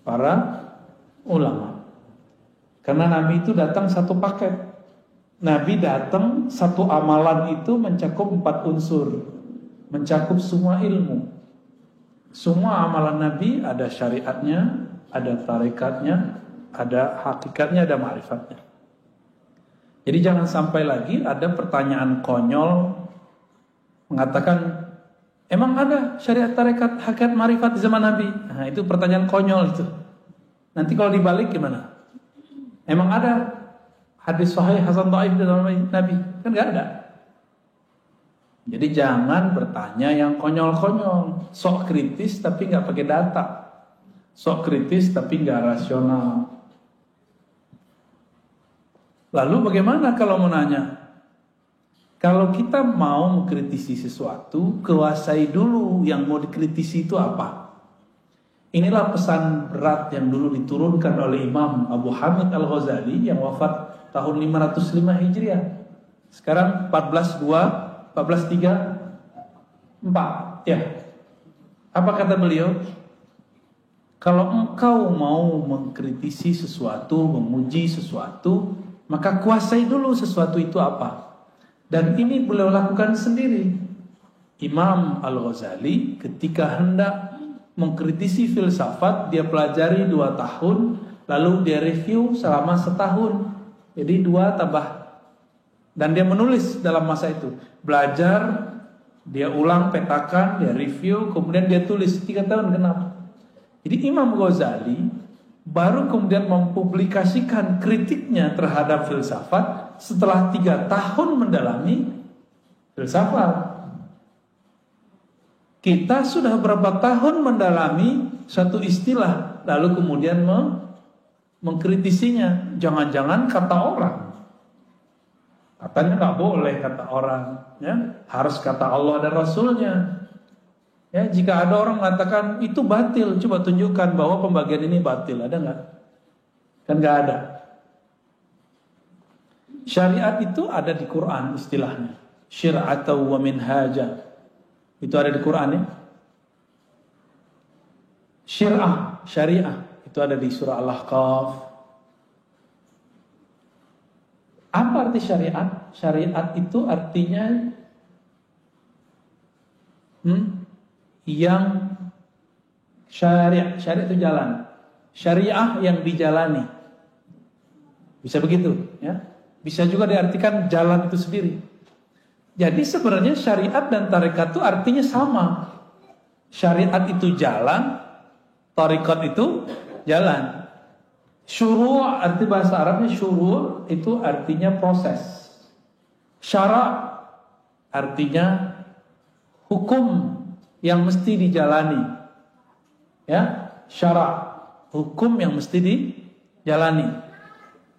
para ulama. Karena Nabi itu datang satu paket. Nabi datang satu amalan itu mencakup 4 unsur, mencakup semua ilmu. Semua amalan Nabi ada syariatnya, ada tarekatnya, ada hakikatnya, ada ma'rifatnya. Jadi jangan sampai lagi ada pertanyaan konyol mengatakan, emang ada syariat, tarekat, hakikat, ma'rifat di zaman Nabi? Nah, itu pertanyaan konyol itu. Nanti kalau dibalik gimana? Emang ada hadis sahih hasan dhaif di zaman Nabi? Kan gak ada. Jadi jangan bertanya yang konyol-konyol. Sok kritis tapi gak pakai data. Sok kritis tapi gak rasional. Lalu bagaimana kalau menanya? Kalau kita mau mengkritisi sesuatu, kuasai dulu yang mau dikritisi itu apa. Inilah pesan berat yang dulu diturunkan oleh Imam Abu Hamid Al-Ghazali yang wafat tahun 505 Hijriah. Sekarang 1434 ya. Apa kata beliau? Kalau engkau mau mengkritisi sesuatu, memuji sesuatu, maka kuasai dulu sesuatu itu apa. Dan ini beliau lakukan sendiri. Imam Al-Ghazali ketika hendak mengkritisi filsafat, dia pelajari 2 tahun, lalu dia review selama 1 tahun. Jadi 2 tambah. Dan dia menulis dalam masa itu. Belajar, dia ulang, petakan, dia review, kemudian dia tulis 3 tahun genap. Jadi Imam Ghazali baru kemudian mempublikasikan kritiknya terhadap filsafat setelah 3 tahun mendalami filsafat. Kita sudah berapa tahun mendalami satu istilah, lalu kemudian mengkritisinya. Jangan-jangan kata orang. Katanya nggak boleh kata orang, ya harus kata Allah dan Rasulnya. Ya, jika ada orang mengatakan itu batil, coba tunjukkan bahwa pembagian ini batil, ada nggak? Kan nggak ada. Syariat itu ada di Quran istilahnya, syir'atan wa minhaja. Itu ada di Quran ya. Syariah itu ada di surah Al-Ahqaf. Apa arti syariat? Syariat itu artinya yang syariat itu jalan. Syariah yang dijalani. Bisa begitu ya. Bisa juga diartikan jalan itu sendiri. Jadi sebenarnya syariat dan tarekat itu artinya sama. Syariat itu jalan, tarekat itu jalan. Syuru' arti bahasa Arabnya syuru' itu artinya proses. Syara' artinya hukum yang mesti dijalani. Ya, syara' hukum yang mesti dijalani.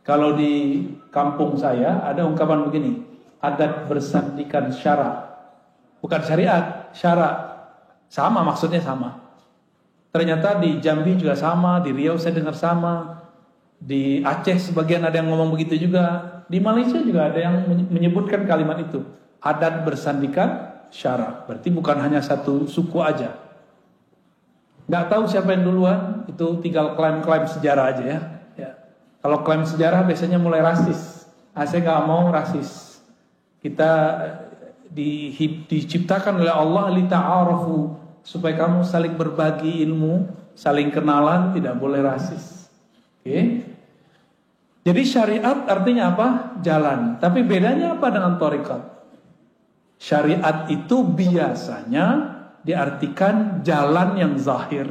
Kalau di kampung saya ada ungkapan begini, adat bersandikan syara'. Bukan syariat, syara'. Sama maksudnya sama. Ternyata di Jambi juga sama, di Riau saya dengar sama, di Aceh sebagian ada yang ngomong begitu juga, di Malaysia juga ada yang menyebutkan kalimat itu. Adat bersandikan syara'. Berarti bukan hanya satu suku aja. Nggak tahu siapa yang duluan, itu tinggal klaim-klaim sejarah aja ya. Kalau klaim sejarah biasanya mulai rasis. Saya nggak mau rasis. Kita diciptakan oleh Allah lita'arafu, supaya kamu saling berbagi ilmu, saling kenalan, tidak boleh rasis. Oke? Jadi syariat artinya apa? Jalan. Tapi bedanya apa dengan tarekat? Syariat itu biasanya diartikan jalan yang zahir.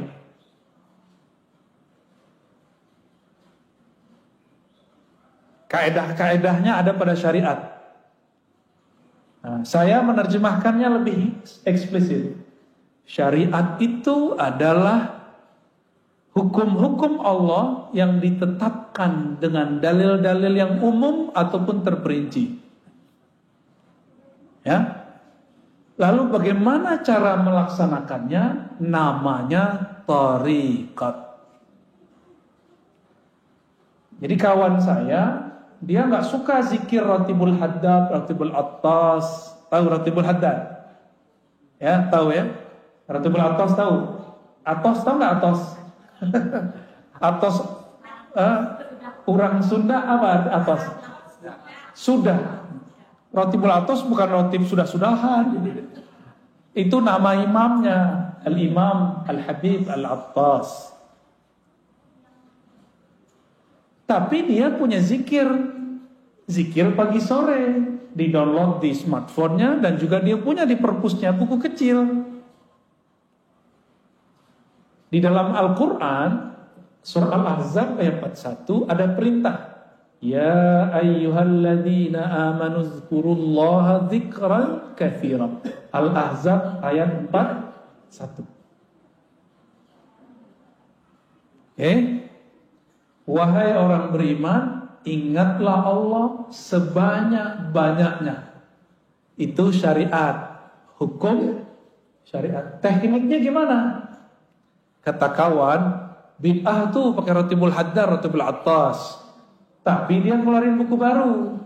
Kaedah-kaedahnya ada pada syariat. Nah, saya menerjemahkannya lebih eksplisit. Syariat itu adalah hukum-hukum Allah yang ditetapkan dengan dalil-dalil yang umum ataupun terperinci. Ya. Lalu bagaimana cara melaksanakannya? Namanya thariqat. Jadi kawan saya, dia nggak suka zikir Ratibul Haddad, Ratibul Attas. Tahu Ratibul Haddad? Ya, tahu ya? Ratibul Attas tahu? Atos tahu nggak Atos? Atos, orang Sunda apa atos? Sudah. Roti bulatos bukan roti sudah-sudahan. Itu nama imamnya, Al-Imam Al-Habib Al-Attas. Tapi dia punya zikir pagi sore, di-download di smartphone-nya, dan juga dia punya di perpusnya buku kecil. Di dalam Al-Quran, surah Al-Ahzab ayat 41 ada perintah. Ya ayyuhalladzina amanu dzkurullaha dzikran katsiran. Al-Ahzab ayat 41. Wahai orang beriman, ingatlah Allah sebanyak-banyaknya. Itu syariat, hukum syariat. Tekniknya gimana? Kata kawan, bid'ah tuh pakai roti bul haddar, roti bul attas. Tapi dia ngeluarin buku baru,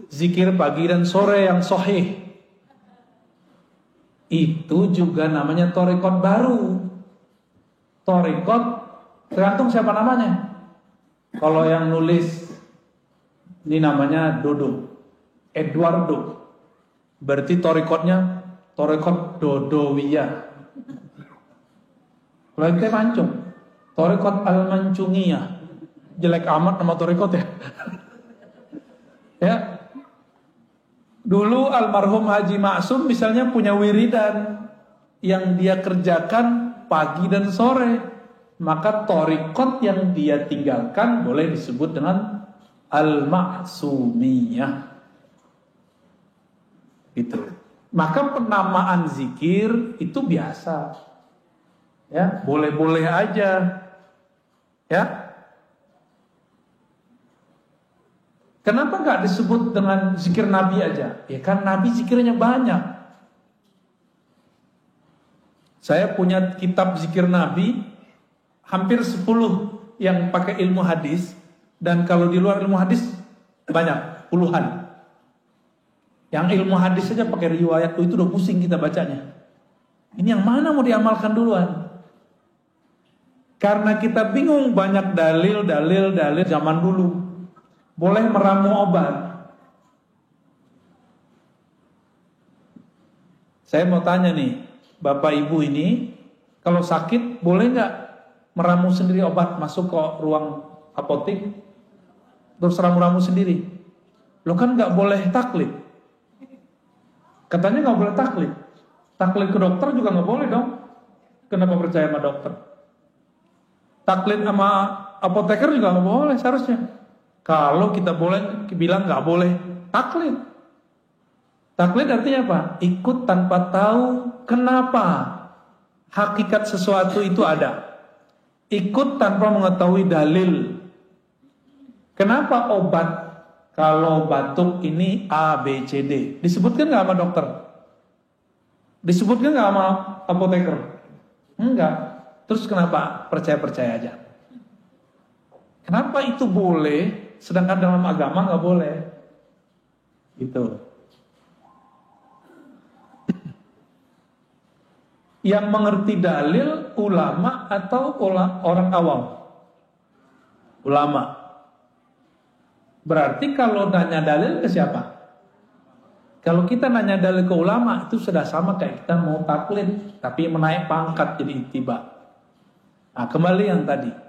zikir pagi dan sore yang sahih. Itu juga namanya thariqat baru. Thariqat tergantung siapa namanya. Kalau yang nulis ini namanya Dodo, Eduardo, berarti thariqatnya thariqat Dodowiyah. Kalau kita mancung, thariqat al-mancungiyah. Jelek amat nama thariqat ya. Ya. Dulu almarhum Haji Maksum misalnya punya wiridan yang dia kerjakan pagi dan sore, maka thariqat yang dia tinggalkan boleh disebut dengan al-maksumiyah. Itu. Maka penamaan zikir itu biasa. Ya, boleh-boleh aja. Ya. Kenapa nggak disebut dengan zikir Nabi aja? Ya kan Nabi zikirnya banyak. Saya punya kitab zikir Nabi hampir 10 yang pakai ilmu hadis, dan kalau di luar ilmu hadis banyak, puluhan. Yang ilmu hadis saja pakai riwayat itu udah pusing kita bacanya. Ini yang mana mau diamalkan duluan? Karena kita bingung, banyak dalil zaman dulu. Boleh meramu obat. Saya mau tanya nih, Bapak Ibu ini, kalau sakit boleh nggak meramu sendiri obat, masuk ke ruang apotek, terus ramu-ramu sendiri? Lo kan nggak boleh taklid. Katanya nggak boleh taklid. Taklid ke dokter juga nggak boleh dong. Kenapa percaya sama dokter? Taklid sama apoteker juga nggak boleh seharusnya. Kalau kita boleh bilang nggak boleh taklid. Taklid artinya apa? Ikut tanpa tahu kenapa hakikat sesuatu itu ada. Ikut tanpa mengetahui dalil. Kenapa obat kalau batuk ini A, B, C, D? Disebutkan nggak sama dokter? Disebutkan nggak sama apoteker? Enggak. Terus kenapa percaya-percaya aja? Kenapa itu boleh? Sedangkan dalam agama nggak boleh. Gitu. Yang mengerti dalil ulama atau orang awam? Ulama. Berarti kalau nanya dalil ke siapa? Kalau kita nanya dalil ke ulama, itu sudah sama kayak kita mau taklid, tapi menaik pangkat jadi ittiba. Nah, kembali yang tadi.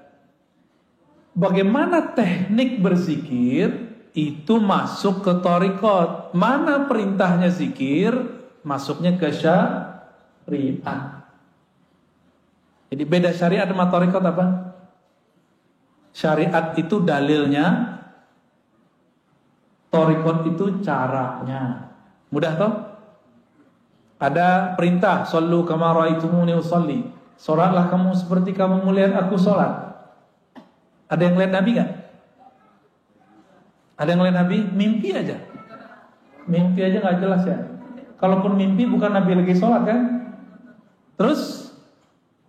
Bagaimana teknik berzikir itu masuk ke thariqat. Mana perintahnya zikir, masuknya ke syariat. Jadi beda syariat sama thariqat apa? Syariat itu dalilnya, thariqat itu caranya. Mudah toh? Ada perintah, shollu kama ra'aitumuni usolli. Salatlah kamu seperti kamu melihat aku salat. Ada yang lihat Nabi gak? Ada yang lihat Nabi? Mimpi aja. Mimpi aja gak jelas ya. Kalaupun mimpi bukan Nabi lagi sholat kan. Terus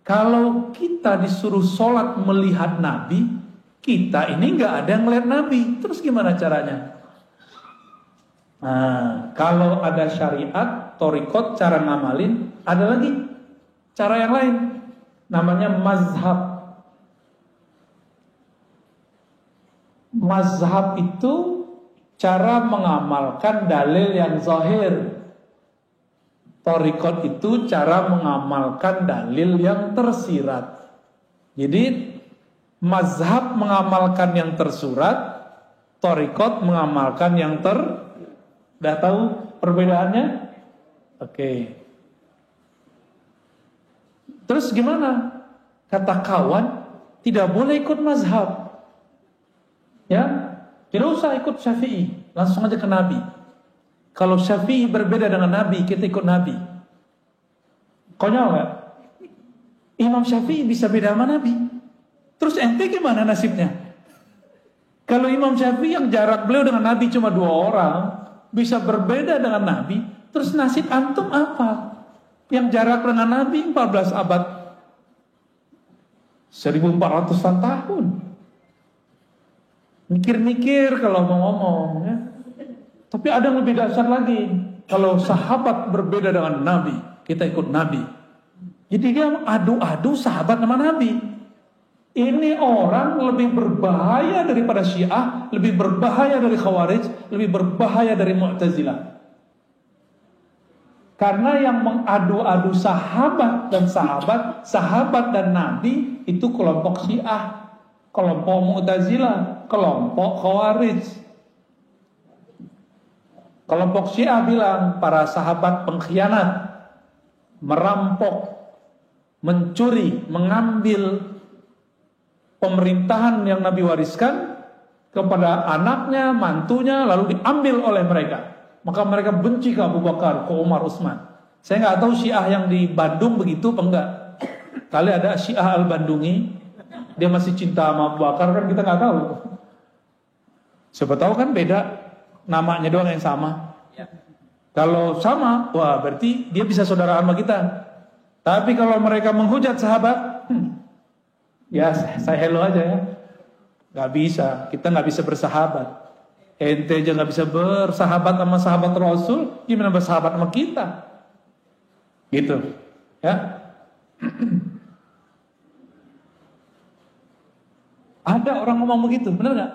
kalau kita disuruh sholat melihat Nabi, kita ini gak ada yang lihat Nabi. Terus gimana caranya? Nah, kalau ada syariat, thariqat, cara ngamalin, ada lagi cara yang lain. Namanya mazhab. mazhab itu cara mengamalkan dalil yang zahir. Thariqat itu cara mengamalkan dalil yang tersirat. Jadi mazhab mengamalkan yang tersurat, thariqat mengamalkan yang Udah tahu perbedaannya? Oke. Terus gimana? Kata kawan, tidak boleh ikut mazhab. Ya, tidak usah ikut Syafi'i, langsung aja ke Nabi. Kalau Syafi'i berbeda dengan Nabi, kita ikut Nabi. Konyol nggak? Imam Syafi'i bisa beda sama Nabi. Terus ente gimana nasibnya? Kalau Imam Syafi'i yang jarak beliau dengan Nabi cuma 2 orang, bisa berbeda dengan Nabi, terus nasib antum apa? Yang jarak dengan Nabi 14 abad, 1400-an tahun. Mikir-mikir kalau mau ngomong, ya. Tapi ada yang lebih dasar lagi. Kalau sahabat berbeda dengan Nabi, kita ikut Nabi. Jadi dia adu-adu sahabat sama Nabi. Ini orang lebih berbahaya daripada Syiah, lebih berbahaya dari Khawarij, lebih berbahaya dari Mu'tazilah. Karena yang mengadu-adu sahabat dan Nabi itu kelompok Syiah, kelompok Mu'tazilah, kelompok Khawarij. Kelompok Syiah bilang para sahabat pengkhianat, merampok, mencuri, mengambil pemerintahan yang Nabi wariskan kepada anaknya, mantunya, lalu diambil oleh mereka. Maka mereka benci ke Abu Bakar, ke Umar, Utsman. Saya nggak tahu Syiah yang di Bandung begitu apa enggak. Kali ada Syiah Al-Bandungi, dia masih cinta sama Abu Bakar, kan kita nggak tahu. Siapa tahu kan beda, namanya doang yang sama. Kalau sama, wah berarti dia bisa saudaraan sama kita. Tapi kalau mereka menghujat sahabat, ya saya hello aja ya. Gak bisa, kita gak bisa bersahabat. Ente aja gak bisa bersahabat sama sahabat Rasul, gimana bersahabat sama kita? Gitu, ya. Ada orang ngomong begitu, benar gak?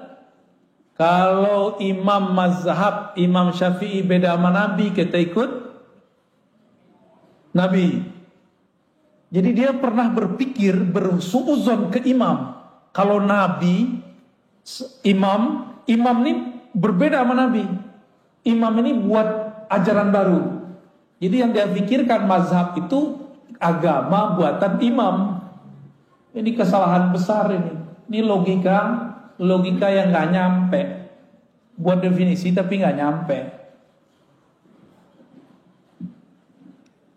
Kalau imam mazhab, Imam Syafi'i beda sama Nabi, kita ikut Nabi. Jadi dia pernah berpikir, bersuuzon ke imam. Kalau Nabi, imam ini berbeda sama Nabi. Imam ini buat ajaran baru. Jadi yang dia pikirkan mazhab itu agama buatan imam. Ini kesalahan besar ini. Ini logika yang nggak nyampe. Buat definisi tapi nggak nyampe.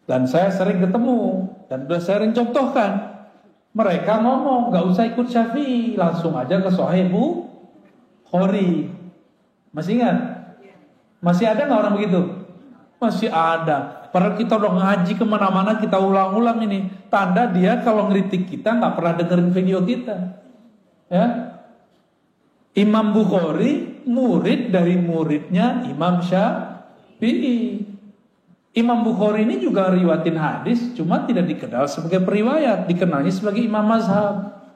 Dan saya sering ketemu dan udah sering contohkan. Mereka ngomong nggak usah ikut Syafi'i, langsung aja ke Sahih Bukhari. Masih ingat? Masih ada nggak orang begitu? Masih ada. Padahal kita udah ngaji kemana-mana, kita ulang-ulang ini. Tanda dia kalau ngeritik kita nggak pernah dengerin video kita. Ya. Imam Bukhari murid dari muridnya Imam Syafi'i. Imam Bukhari ini juga riwayatin hadis, cuma tidak dikenal sebagai periwayat, dikenalnya sebagai imam mazhab.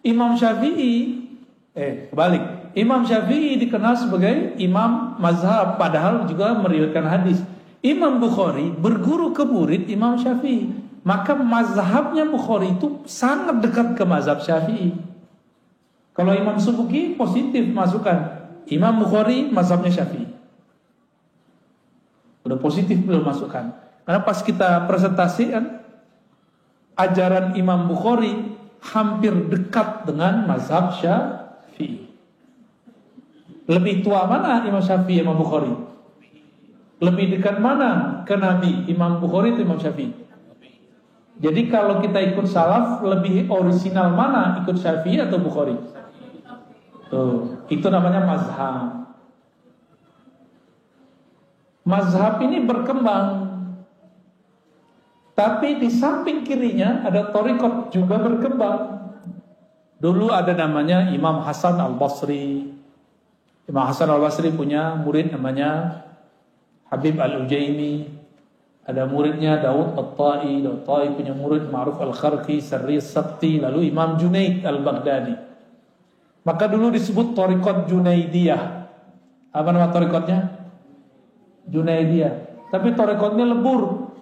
Imam Syafi'i, kebalik. Imam Syafi'i dikenal sebagai imam mazhab, padahal juga meriwayatkan hadis. Imam Bukhari berguru ke murid Imam Syafi'i, maka mazhabnya Bukhari itu sangat dekat ke mazhab Syafi'i. Kalau Imam Subuki positif masukkan, Imam Bukhari mazhabnya Syafi'i. Udah positif belum masukkan. Karena pas kita presentasikan ajaran Imam Bukhari hampir dekat dengan mazhab Syafi'i. Lebih tua mana Imam Syafi'i Imam Bukhari? Lebih dekat mana ke Nabi Imam Bukhari atau Imam Syafi'i? Jadi kalau kita ikut salaf, lebih orisinal mana ikut Syafi'i atau Bukhari? Tuh, itu namanya mazhab. Mazhab ini berkembang, tapi di samping kirinya ada thariqat juga berkembang. Dulu ada namanya Imam Hasan Al-Basri. Imam Hasan Al-Basri punya murid namanya Habib Al-Ujaimi. Ada muridnya Daud At-Tai. Daud At-Tai punya murid Ma'ruf Al-Kharqi, Sarri Sakti. Lalu Imam Junaid Al-Baghdadi. Maka dulu disebut Thariqat Junaidiyah. Apa nama thariqatnya? Junaidiyah. Tapi thariqatnya lebur,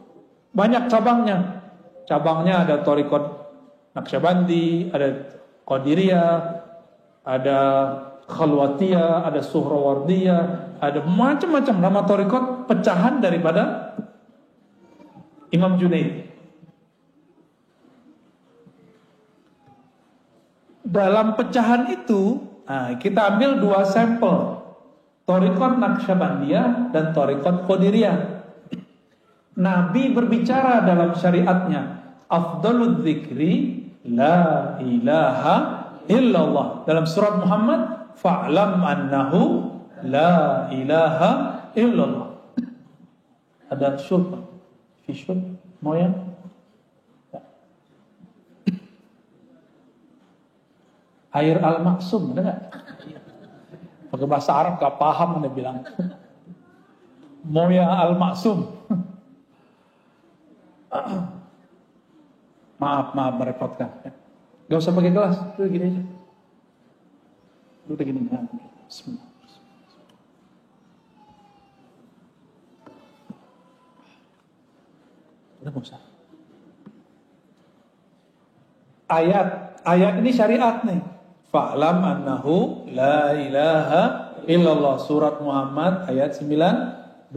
banyak cabangnya. Cabangnya ada Thariqat Naqsyabandi, ada Qadiriyah, ada Khalwatiyah, ada Suhrawardiyah, ada macam-macam nama thariqat pecahan daripada Imam Junaid. Dalam pecahan itu, kita ambil 2 sampel, thariqat Naqsyabandiyah dan thariqat Qadiriyah. Nabi berbicara dalam syariatnya, afdaludz dzikri la ilaha illallah. Dalam surat Muhammad, fa'lam annahu la ilaha illallah. Ada syurb, fi syurb, mau ya? Air al-maksum, ada nggak? Pakai bahasa Arab gak paham, dia bilang. Moya al-maksum. Maaf merepotkan. Gak usah pakai gelas, udah gini aja. Udah gini. Bismillah. Udah gak usah. Ayat ini syariat nih. Fa'lam annahu la ilaha illallah. Surat Muhammad ayat 19.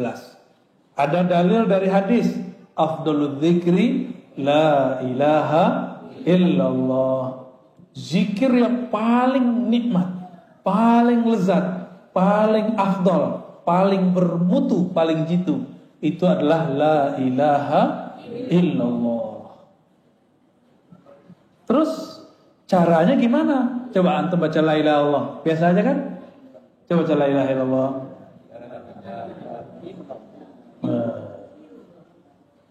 Ada dalil dari hadis, afdaludz dzikri la ilaha illallah. Zikir yang paling nikmat, paling lezat, paling afdal, paling bermutu, paling jitu, itu adalah la ilaha illallah. Terus caranya gimana? Coba antum baca la ilaha illallah. Biasa aja kan? Coba baca la ilaha illallah.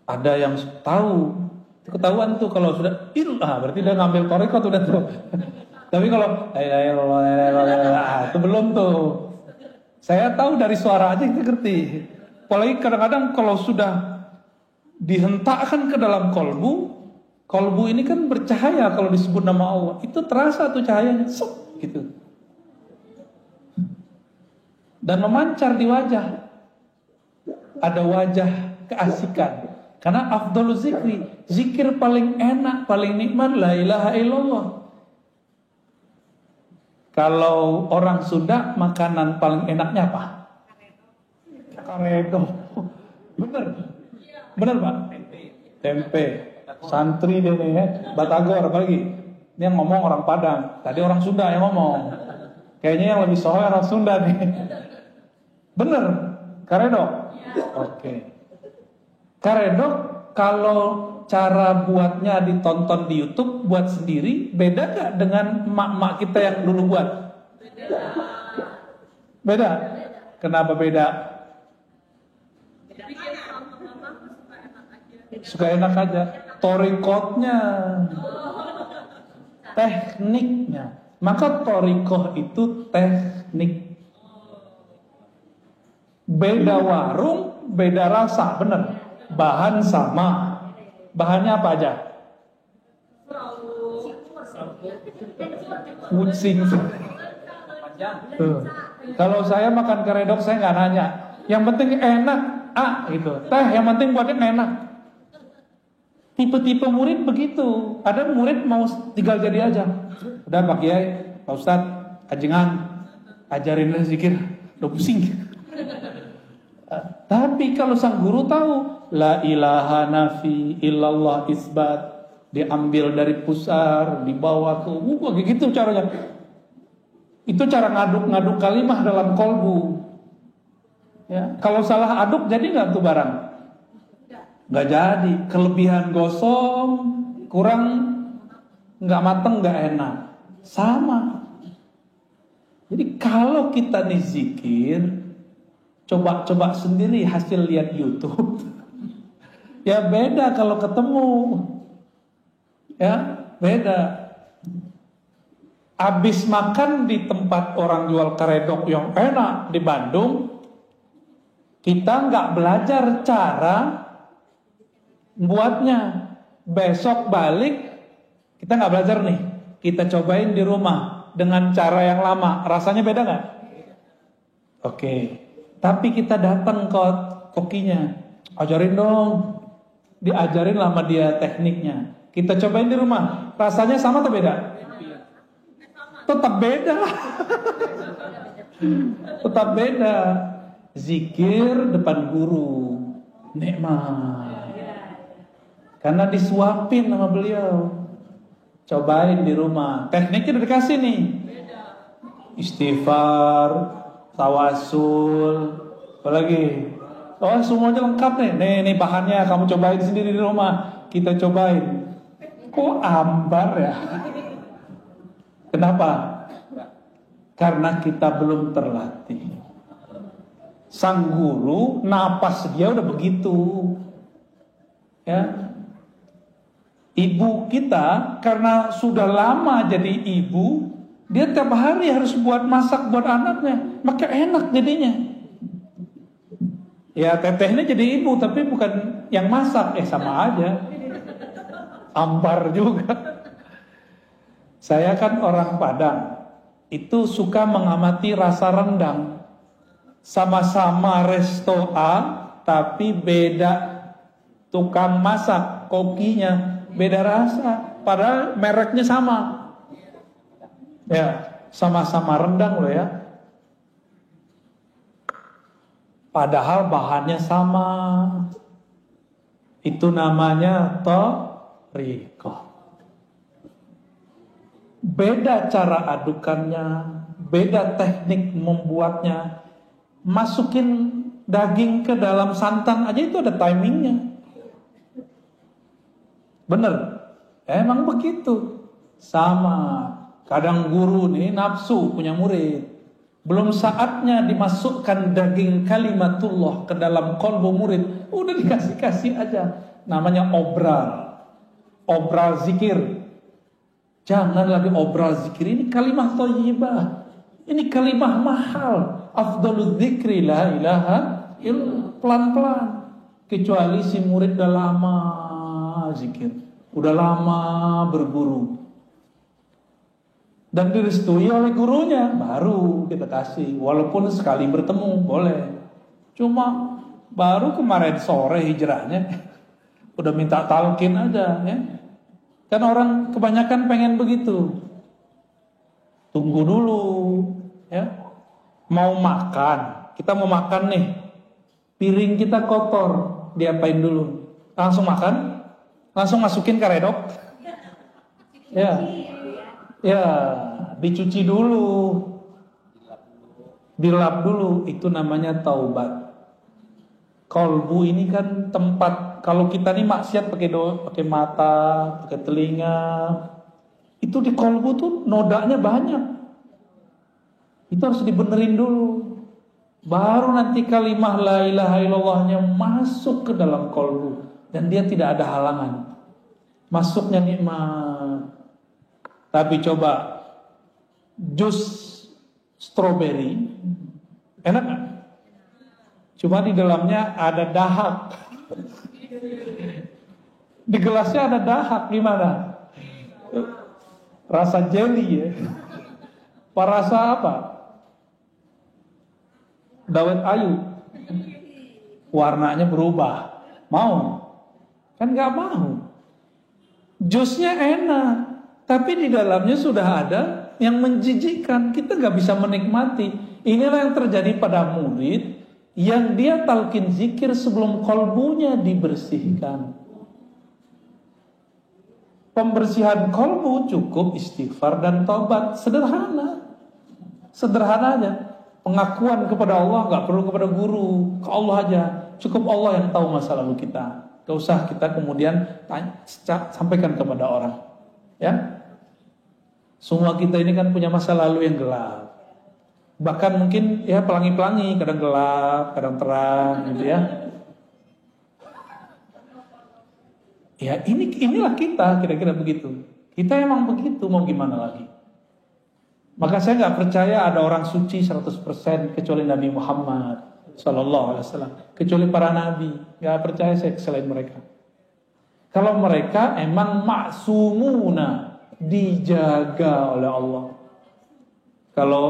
Ada yang tahu, ketahuan tuh kalau sudah berarti dia ngambil thariqat udah tuh. Tapi kalau la ilaha illallah itu belum tuh. Saya tahu dari suara aja kita ngerti. Apalagi kadang-kadang kalau sudah dihentakkan ke dalam kolbu ini kan bercahaya kalau disebut nama Allah. Itu terasa tuh cahayanya, gitu. Dan memancar di wajah. Ada wajah keasikan. Karena afdhaluz zikri, zikir paling enak, paling nikmat la ilaha illallah. Kalau orang Sunda, makanan paling enaknya apa? Karedo. Bener Pak? Tempe. Santri dia nih ya, Batagor apalagi. Ini yang ngomong orang Padang. Tadi orang Sunda yang ngomong. Kayaknya yang lebih sohor orang Sunda nih. Bener, karedok. Oke. Karedok kalau cara buatnya ditonton di YouTube, buat sendiri, beda gak dengan emak-emak kita yang dulu buat? Beda. Kenapa beda? Suka enak aja. Thariqatnya, tekniknya. Maka thariqah itu teknik. Beda warung, beda rasa, bener. Bahan sama. Bahannya apa aja? Kucing. Kalau saya makan karedok saya nggak nanya. Yang penting enak, gitu. Teh yang penting buatnya enak. Tipe-tipe murid begitu. Ada murid mau tinggal jadi aja. Udah Pak Kiai, Pak Ustadz, ajengan, ajarin zikir, udah pusing. Tapi kalau sang guru tahu, la ilaha nafi illallah isbat, diambil dari pusar, dibawa ke kayak gitu caranya. Itu cara ngaduk-ngaduk kalimah dalam kolbu. Ya, kalau salah aduk jadi nggak tuh barang? Nggak jadi, kelebihan gosong, kurang, nggak mateng, nggak enak, sama. Jadi kalau kita nih zikir, coba sendiri hasil lihat YouTube, ya beda kalau ketemu, ya beda. Abis makan di tempat orang jual karedok yang enak di Bandung, kita nggak belajar cara buatnya. Besok balik kita nggak belajar nih, kita cobain di rumah. dengan cara yang lama, rasanya beda nggak? Oke. Tapi kita datang ke kokinya, ajarin dong, diajarin lama dia tekniknya. Kita cobain di rumah, rasanya sama atau beda? Tetap beda. Tetap beda. Zikir depan guru, nikmat. Karena disuapin sama beliau. Cobain di rumah. Tekniknya udah dikasih nih. Istighfar, tawasul, apalagi. Oh, semuanya lengkap nih. Nih bahannya kamu cobain sendiri di rumah. Kita cobain. Kok ambar ya? Kenapa? Karena kita belum terlatih. Sang guru napas dia udah begitu. Ya. Ibu kita karena sudah lama jadi ibu, dia tiap hari harus buat masak buat anaknya, maka enak jadinya. Ya tetehnya jadi ibu tapi bukan yang masak, sama aja. Ambar juga. Saya kan orang Padang, itu suka mengamati rasa rendang. Sama-sama resto A, tapi beda tukang masak, kokinya beda rasa, padahal mereknya sama. Ya, sama-sama rendang loh ya. Padahal bahannya sama. Itu namanya thoriqah. Beda cara adukannya, beda teknik membuatnya. Masukin daging ke dalam santan aja itu ada timingnya. Bener, emang begitu. Sama. Kadang guru nih nafsu punya murid, belum saatnya dimasukkan daging kalimatullah ke dalam kolbu murid, udah dikasih-kasih aja. Namanya obral zikir. Jangan lagi obral zikir, ini kalimah thayyibah, ini kalimah mahal. Afdalul dzikri la ilaha illallah. Pelan-pelan. Kecuali si murid udah lama zikir, udah lama berguru dan direstui oleh gurunya, baru kita kasih. Walaupun sekali bertemu boleh. Cuma baru kemarin sore hijrahnya udah minta talqin aja ya. Kan orang kebanyakan pengen begitu. Tunggu dulu ya. Mau makan, kita mau makan nih, piring kita kotor, diapain dulu? Langsung makan? Langsung masukin ke redok? Ya, dicuci dulu, dilap dulu. Itu namanya taubat. Kolbu ini kan tempat, kalau kita nih maksiat pakai mata, pakai telinga, itu di kolbu tuh nodanya banyak. Itu harus dibenerin dulu. Baru nanti kalimah la ilaha illallahnya masuk ke dalam kolbu. Dan dia tidak ada halangan. Masuknya nikmat. Tapi coba jus stroberi, enak gak? Cuma di dalamnya ada dahak. Di gelasnya ada dahak, gimana? Rasa jelly ya. Rasa apa? Dawet ayu. Warnanya berubah. Mau? Kan gak mau. Jusnya enak, tapi di dalamnya sudah ada yang menjijikkan. Kita gak bisa menikmati. Inilah yang terjadi pada murid yang dia talqin zikir sebelum kolbunya dibersihkan. Pembersihan kolbu cukup istighfar dan taubat. Sederhana. Sederhana aja. Pengakuan kepada Allah, gak perlu kepada guru, ke Allah aja. Cukup Allah yang tahu masa lalu kita. Gak usah kita kemudian sampaikan kepada orang. Ya, semua kita ini kan punya masa lalu yang gelap. Bahkan mungkin ya pelangi-pelangi, kadang gelap, kadang terang, gitu ya. Ya inilah kita, kira-kira begitu. Kita emang begitu, mau gimana lagi? Maka saya nggak percaya ada orang suci 100% kecuali Nabi Muhammad Sallallahu Alaihi Wasallam, kecuali para nabi. Nggak percaya saya selain mereka. Kalau mereka emang maksumuna, dijaga oleh Allah, Kalau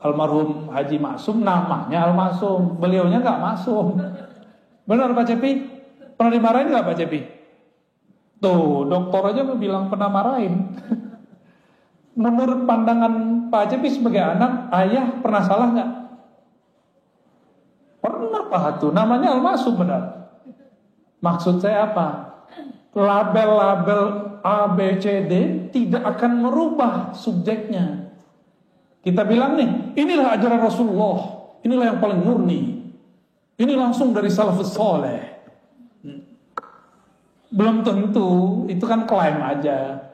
almarhum Haji Maksum namanya Al-Maksum, beliaunya nggak Maksum. Benar Pak Cepi? Pernah dimarahin nggak Pak Cepi? Tuh, dokter aja bilang pernah marahin. Menurut pandangan Pak Cepi sebagai anak, ayah pernah salah nggak? Pernah Pak, tuh namanya Al-Maksum benar. Maksud saya apa? Label-label A, B, C, D tidak akan merubah subjeknya. Kita bilang nih, inilah ajaran Rasulullah, inilah yang paling murni, ini langsung dari salafus saleh. Belum tentu, itu kan klaim aja.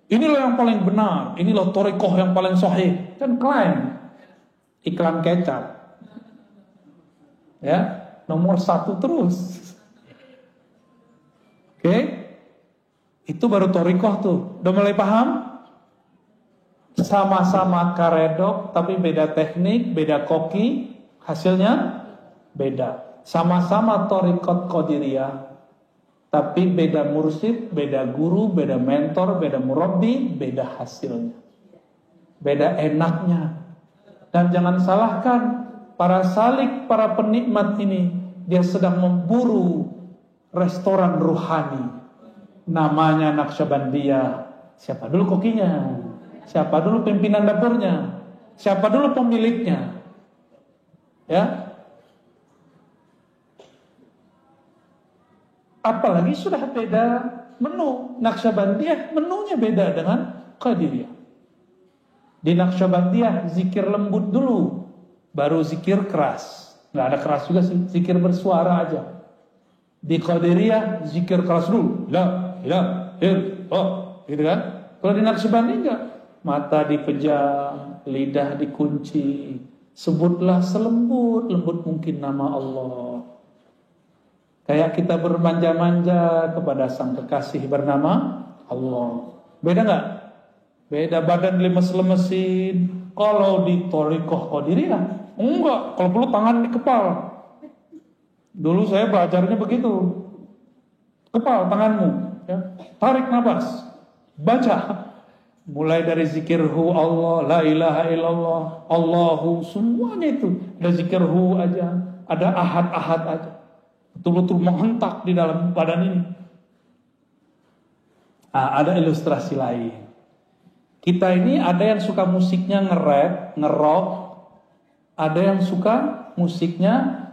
Inilah yang paling benar, inilah thariqah yang paling sahih, kan klaim. Iklan kecap. Ya, nomor 1 terus. Oke? Itu baru thariqah tuh. Udah mulai paham? Sama-sama karedok, tapi beda teknik, beda koki, hasilnya beda. Sama-sama thariqat qadiriyah, tapi beda mursyid, beda guru, beda mentor, beda murabbi, beda hasilnya, beda enaknya. Dan jangan salahkan para salik, para penikmat ini, dia sedang memburu restoran ruhani, namanya Naqsyabandiyah. Siapa dulu kokinya? Siapa dulu pimpinan dapurnya? Siapa dulu pemiliknya? Ya. Apalagi sudah beda menu. Naqsyabandiyah menunya beda dengan Qadiriyah. Di Naqsyabandiyah zikir lembut dulu, baru zikir keras. Nggak ada keras juga sih, zikir bersuara aja. Di Qadiriyah zikir keras dulu, la ilaha illallah, gitu kan? Kalau di Naqsyabandiyah enggak. Mata dipejam, lidah dikunci, sebutlah selembut-lembut mungkin nama Allah. Kayak kita bermanja-manja kepada sang kekasih bernama Allah. Beda nggak? Beda, badan lemes-lemesin. Kalau di thariqah qadiriyah enggak, kalau perlu tangan di kepala. Dulu saya belajarnya begitu. Kepal tanganmu, ya. Tarik nafas, baca. Mulai dari zikirhu Allah, la ilaha illallah, Allahu, semuanya itu. Ada zikirhu aja, ada ahad-ahad aja. Betul-betul menghentak di dalam badan ini. Nah, ada ilustrasi lain. Kita ini ada yang suka musiknya nge-rap, nge-rock. Ada yang suka musiknya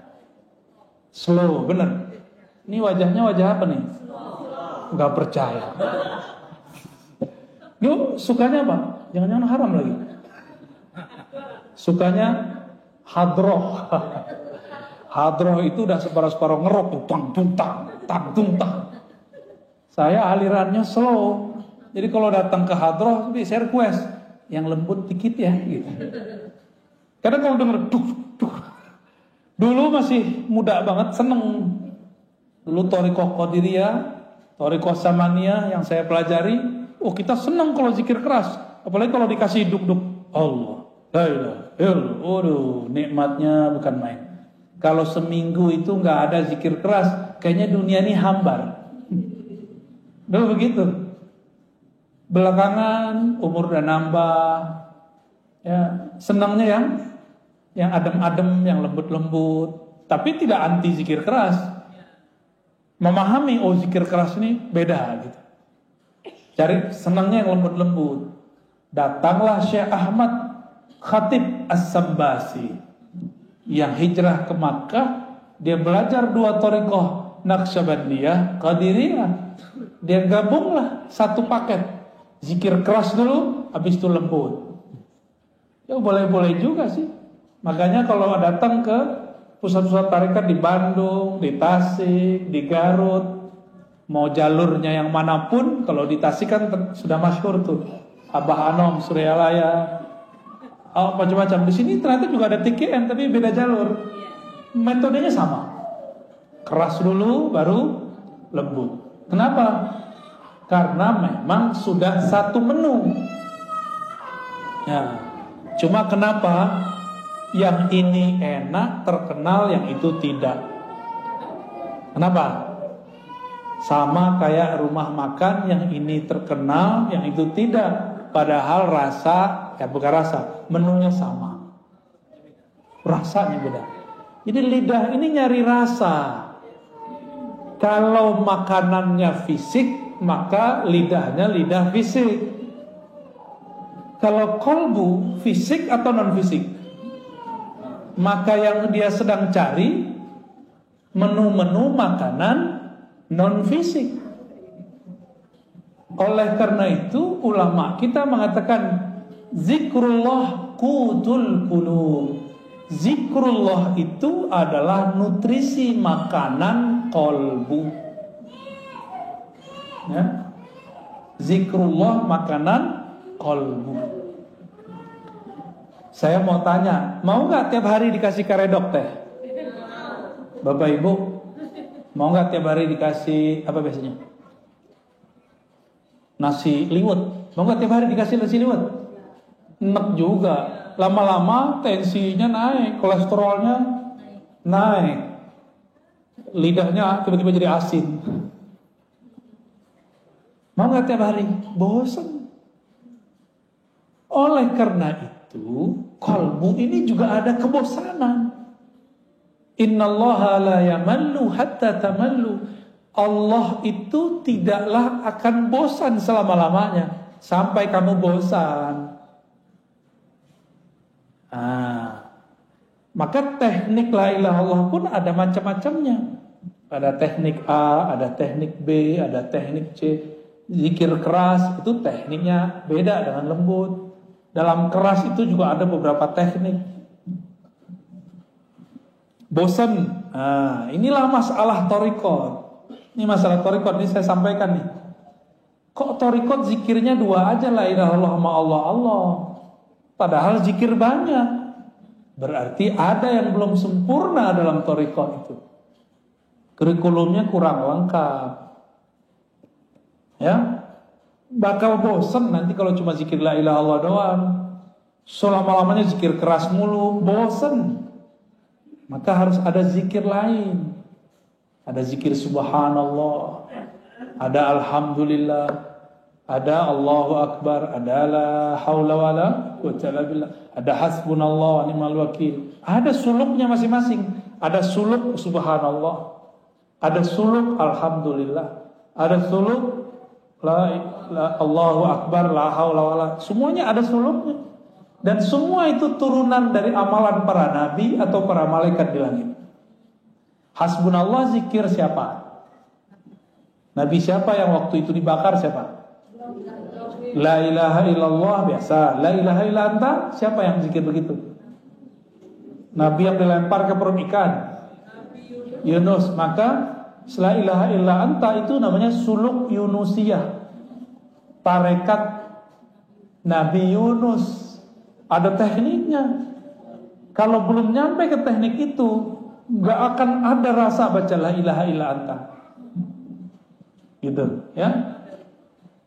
slow, bener. Ini wajahnya wajah apa nih? Gak percaya. Yuk, sukanya apa? Jangan-jangan haram lagi. Sukanya hadroh. Hadroh itu udah separuh-separuh ngerok tuh, tang-tung-tang. Saya alirannya slow. Jadi kalau datang ke hadroh, saya request yang lembut dikit ya, gitu. Karena kalau denger dulu masih muda banget, seneng. Dulu thariqah qadiriyah, thariqah samaniyah yang saya pelajari. Oh, kita senang kalau zikir keras, apalagi kalau dikasih duk-duk Allah, la ilaha illallah. Waduh, nikmatnya bukan main. Kalau seminggu itu nggak ada zikir keras, kayaknya dunia ini hambar. Dulu begitu. Belakangan umur udah nambah, ya senangnya yang adem-adem, yang lembut-lembut, tapi tidak anti zikir keras. Memahami, oh zikir keras ini beda gitu. Cari senangnya yang lembut-lembut. Datanglah Syekh Ahmad Khatib As-Sambasi yang hijrah ke Makkah. Dia belajar 2 thariqah, Naqsyabandiyah, Qadiriyah. Dia gabunglah satu paket. Zikir keras dulu, habis itu lembut. Ya boleh-boleh juga sih. Makanya kalau datang ke pusat-pusat tarekat di Bandung, di Tasik, di Garut, mau jalurnya yang manapun, kalau di Tasik kan sudah masyhur tuh, Abah Anom, Suryalaya, macam-macam. Di sini ternyata juga ada TKN tapi beda jalur. Metodenya sama. Keras dulu, baru lembut. Kenapa? Karena memang sudah satu menu. Ya, cuma kenapa yang ini enak, terkenal, yang itu tidak? Kenapa? Sama kayak rumah makan, yang ini terkenal, yang itu tidak. Padahal rasa ya bukan rasa, menunya sama, rasanya beda. Jadi lidah ini nyari rasa. Kalau makanannya fisik, maka lidahnya lidah fisik. Kalau kolbu fisik atau non fisik, maka yang dia sedang cari menu-menu makanan non fisik. Oleh karena itu ulama kita mengatakan zikrullah qutul qulub. Zikrullah itu adalah nutrisi makanan kolbu. Ya. Zikrullah makanan kolbu. Saya mau tanya, mau nggak tiap hari dikasih karedok teh? Bapak Ibu, mau nggak tiap hari dikasih apa biasanya? Nasi liwet. Mau nggak tiap hari dikasih nasi liwet? Enak juga. Lama-lama tensinya naik, kolesterolnya naik, lidahnya tiba-tiba jadi asin. Mau nggak tiap hari? Bosan. Oleh karena itu, kolbu ini juga ada kebosanan. Innallaha la yamallu hatta tamallu. Allah itu tidaklah akan bosan selama-lamanya sampai kamu bosan. Maka teknik la ilaha illallah pun ada macam-macamnya. Ada teknik A, ada teknik B, ada teknik C. Zikir keras itu tekniknya beda dengan lembut. Dalam keras itu juga ada beberapa teknik. Bosan. Inilah masalah thariqat. Ini masalah thariqat, ini saya sampaikan nih. Kok thariqat zikirnya dua aja, la ilaha illallah sama Allah Allah. Padahal zikir banyak. Berarti ada yang belum sempurna dalam thariqat itu. Kurikulumnya kurang lengkap. Ya. Bakal bosan nanti kalau cuma zikir la ilaha illallah doang. Selama-lamanya zikir keras mulu, bosan. Maka harus ada zikir lain. Ada zikir subhanallah, ada alhamdulillah, ada Allahu akbar, ada la haula wala quwwata illa billah, ada hasbunallah wa ni'mal wakil. Ada suluknya masing-masing. Ada suluk subhanallah, ada suluk alhamdulillah, ada suluk Allahu akbar, la haula wala. Semuanya ada suluknya. Dan semua itu turunan dari amalan para nabi atau para malaikat di langit. Hasbunallah zikir siapa? Nabi siapa yang waktu itu dibakar siapa? La ilaha illallah biasa. La ilaha illa anta, siapa yang zikir begitu? Nabi yang dilempar ke perut ikan, Yunus. Maka la ilaha illa anta itu namanya suluk Yunusiyah, tarekat Nabi Yunus. Ada tekniknya. Kalau belum nyampe ke teknik itu, nggak akan ada rasa baca la ilaha illa anta. Gitu, ya.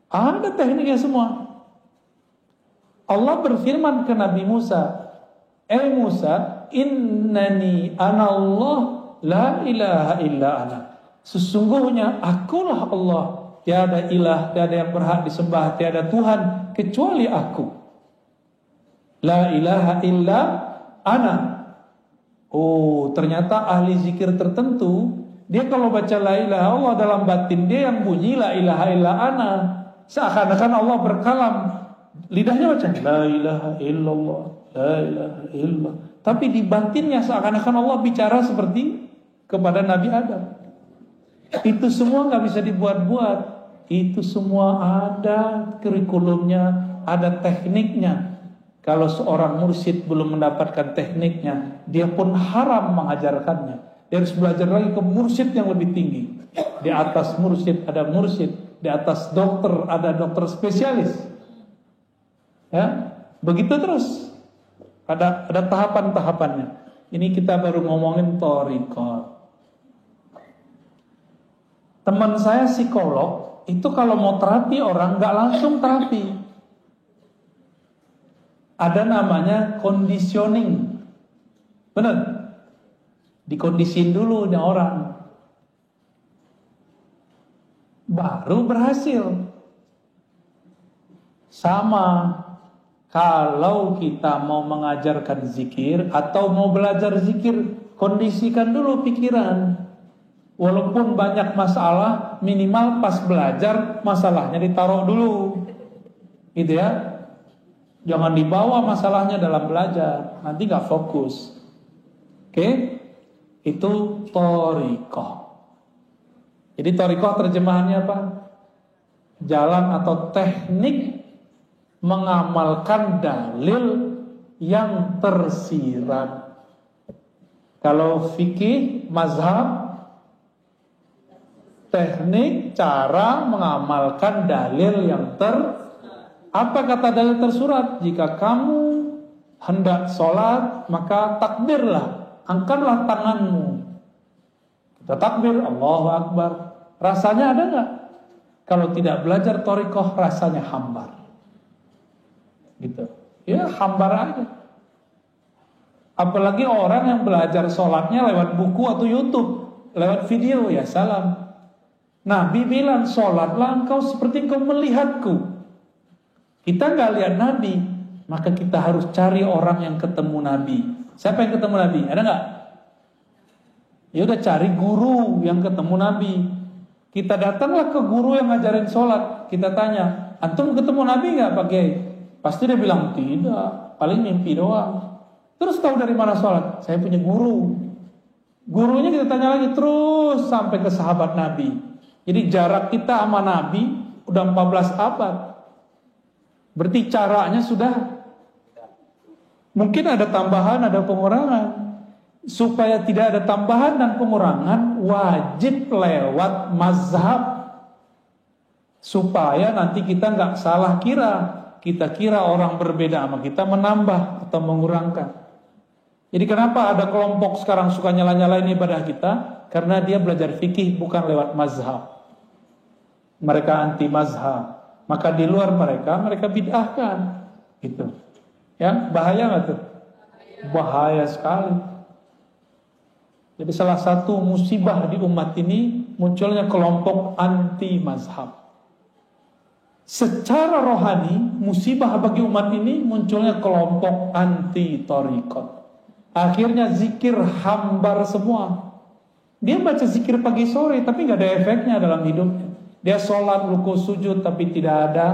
Ada tekniknya semua. Allah berfirman ke Nabi Musa, Musa, innani anallah la ilaha illa ana. Sesungguhnya akulah Allah, tiada ilah, tiada yang berhak disembah, tiada Tuhan kecuali aku. La ilaha illa ana. Oh, ternyata ahli zikir tertentu, dia kalau baca la ilaha Allah dalam batin dia yang bunyi la ilaha illa ana. Seakan-akan Allah berkalam. Lidahnya baca la ilaha illallah, la ilaha illallah. Tapi di batinnya seakan-akan Allah bicara seperti kepada Nabi Adam. Itu semua gak bisa dibuat-buat. Itu semua ada kurikulumnya, ada tekniknya. Kalau seorang mursyid belum mendapatkan tekniknya, dia pun haram mengajarkannya. Dia harus belajar lagi ke mursyid yang lebih tinggi. Di atas mursyid ada mursyid, di atas dokter ada dokter spesialis. Ya, begitu terus. Ada tahapan-tahapannya. Ini kita baru ngomongin thariqat. Teman saya psikolog itu kalau mau terapi orang nggak langsung terapi. Ada namanya conditioning. Benar? Dikondisin dulu nih orang. Baru berhasil. Sama. Kalau kita mau mengajarkan zikir atau mau belajar zikir, kondisikan dulu pikiran. Walaupun banyak masalah, minimal pas belajar masalahnya ditaruh dulu. Gitu ya. Jangan dibawa masalahnya dalam belajar, nanti gak fokus. Oke? Itu thariqah. Jadi thariqah terjemahannya apa? Jalan atau teknik mengamalkan dalil yang tersirat. Kalau fikih, mazhab, teknik cara mengamalkan dalil yang apa kata dalil tersurat? Jika kamu hendak sholat, maka takbirlah, angkatlah tanganmu. Kita takbir, Allahu Akbar. Rasanya ada nggak? Kalau tidak belajar thariqah, rasanya hambar. Gitu. Ya hambar aja. Apalagi orang yang belajar sholatnya lewat buku atau YouTube, lewat video, ya salam. Nabi bilang, sholatlah engkau seperti engkau melihatku. Kita nggak lihat Nabi, maka kita harus cari orang yang ketemu Nabi. Siapa yang ketemu Nabi? Ada nggak? Ya udah cari guru yang ketemu Nabi. Kita datanglah ke guru yang ngajarin sholat. Kita tanya, antum ketemu Nabi nggak Pak Kiai? Pasti dia bilang tidak, paling mimpi doang. Terus tahu dari mana sholat? Saya punya guru. Gurunya kita tanya lagi terus sampai ke sahabat Nabi. Jadi jarak kita sama Nabi udah 14 abad. Berarti caranya sudah mungkin ada tambahan, ada pengurangan. Supaya tidak ada tambahan dan pengurangan, wajib lewat mazhab. Supaya nanti kita nggak salah kira. Kita kira orang berbeda sama kita menambah atau mengurangkan. Jadi kenapa ada kelompok sekarang suka nyala-nyalain ibadah kita? Karena dia belajar fikih bukan lewat mazhab. Mereka anti mazhab. Maka di luar mereka bid'ahkan. Gitu. Ya, bahaya nggak tuh? Bahaya sekali. Jadi salah satu musibah di umat ini munculnya kelompok anti mazhab. Secara rohani, musibah bagi umat ini munculnya kelompok anti thariqat. Akhirnya zikir hambar semua. Dia baca zikir pagi sore tapi nggak ada efeknya dalam hidupnya. Dia sholat, ruku, sujud tapi tidak ada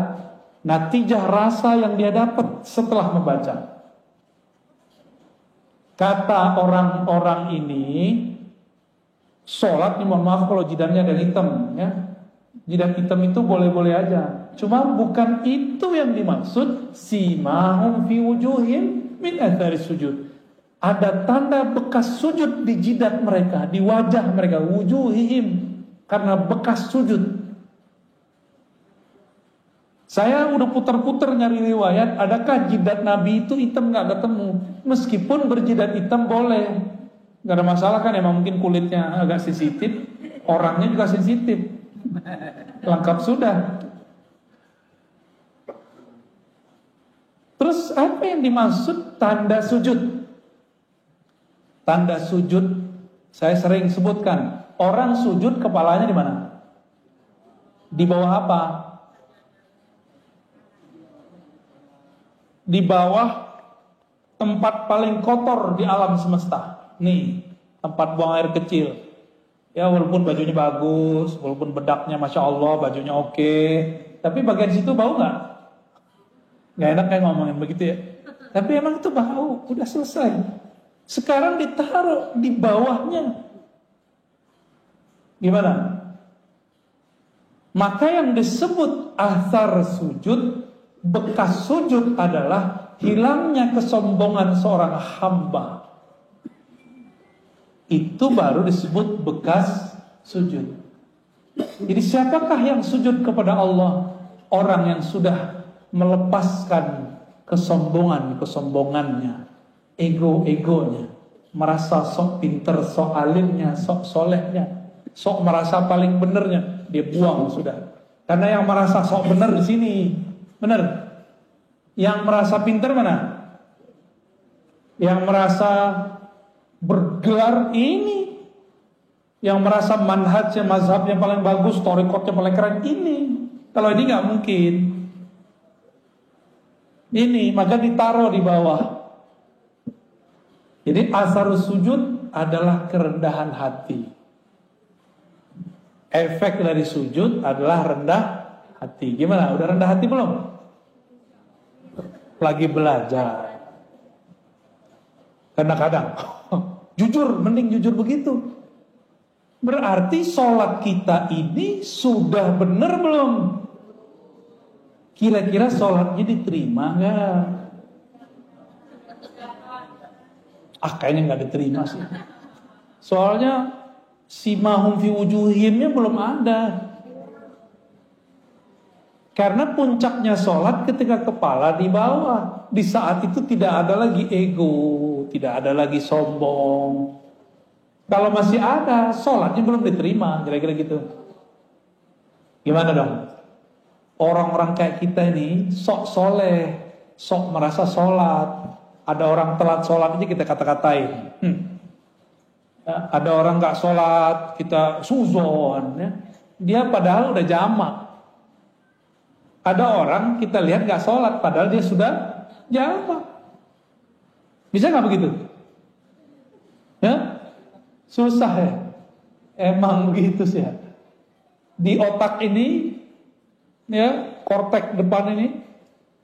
natijah rasa yang dia dapat setelah membaca. Kata orang-orang ini, sholat, mohon maaf kalau jidatnya ada hitam, ya. Jidat hitam itu boleh-boleh aja. Cuma bukan itu yang dimaksud. Simahum fi wujuhim min athari sujud. Ada tanda bekas sujud di jidat mereka, di wajah mereka, wujuhihim, karena bekas sujud. Saya udah putar-putar nyari riwayat, adakah jidat Nabi itu hitam? Nggak ketemu. Meskipun berjidat hitam boleh, nggak ada masalah kan? Emang mungkin kulitnya agak sensitif, orangnya juga sensitif. Lengkap sudah. Terus apa yang dimaksud tanda sujud? Tanda sujud saya sering sebutkan. Orang sujud kepalanya di mana? Di bawah apa? Di bawah tempat paling kotor di alam semesta. Nih, tempat buang air kecil. Ya walaupun bajunya bagus, walaupun bedaknya Masya Allah, bajunya oke, tapi bagian situ bau nggak? Nggak enak kayak ngomongin begitu ya. Tapi emang itu bau, udah selesai. Sekarang ditaruh di bawahnya. Gimana? Maka yang disebut athar sujud, bekas sujud adalah hilangnya kesombongan seorang hamba. Itu baru disebut bekas sujud. Jadi siapakah yang sujud kepada Allah? Orang yang sudah melepaskan kesombongannya, ego-egonya, merasa sok pinter, sok alimnya, sok solehnya, sok merasa paling benernya, dia buang sudah. Karena yang merasa sok bener di sini, bener. Yang merasa pinter mana? Yang merasa bergelar ini, yang merasa manhajnya, mazhabnya paling bagus, thariqatnya paling keren ini. Kalau ini nggak mungkin. ini, maka ditaruh di bawah. Jadi asarus sujud adalah kerendahan hati. Efek dari sujud adalah rendah hati. Gimana? Udah rendah hati belum? Lagi belajar. Kadang-kadang jujur, mending jujur begitu. Berarti sholat kita ini sudah benar belum? Kira-kira sholatnya diterima nggak? Kayaknya nggak diterima sih. Soalnya simahum fi wujuhimnya belum ada. Karena puncaknya sholat ketika kepala di bawah. Di saat itu tidak ada lagi ego, tidak ada lagi sombong. Kalau masih ada, sholatnya belum diterima, kira-kira gitu. Gimana dong? Orang-orang kayak kita ini sok soleh, sok merasa sholat. Ada orang telat sholat aja kita kata-katain. Ada orang gak sholat, kita suzon. Ya. Dia padahal udah jamak. Ada orang kita lihat gak sholat, padahal dia sudah jamak. Bisa gak begitu? Ya? Susah ya? Emang begitu sih ya. Di otak ini, ya, korteks depan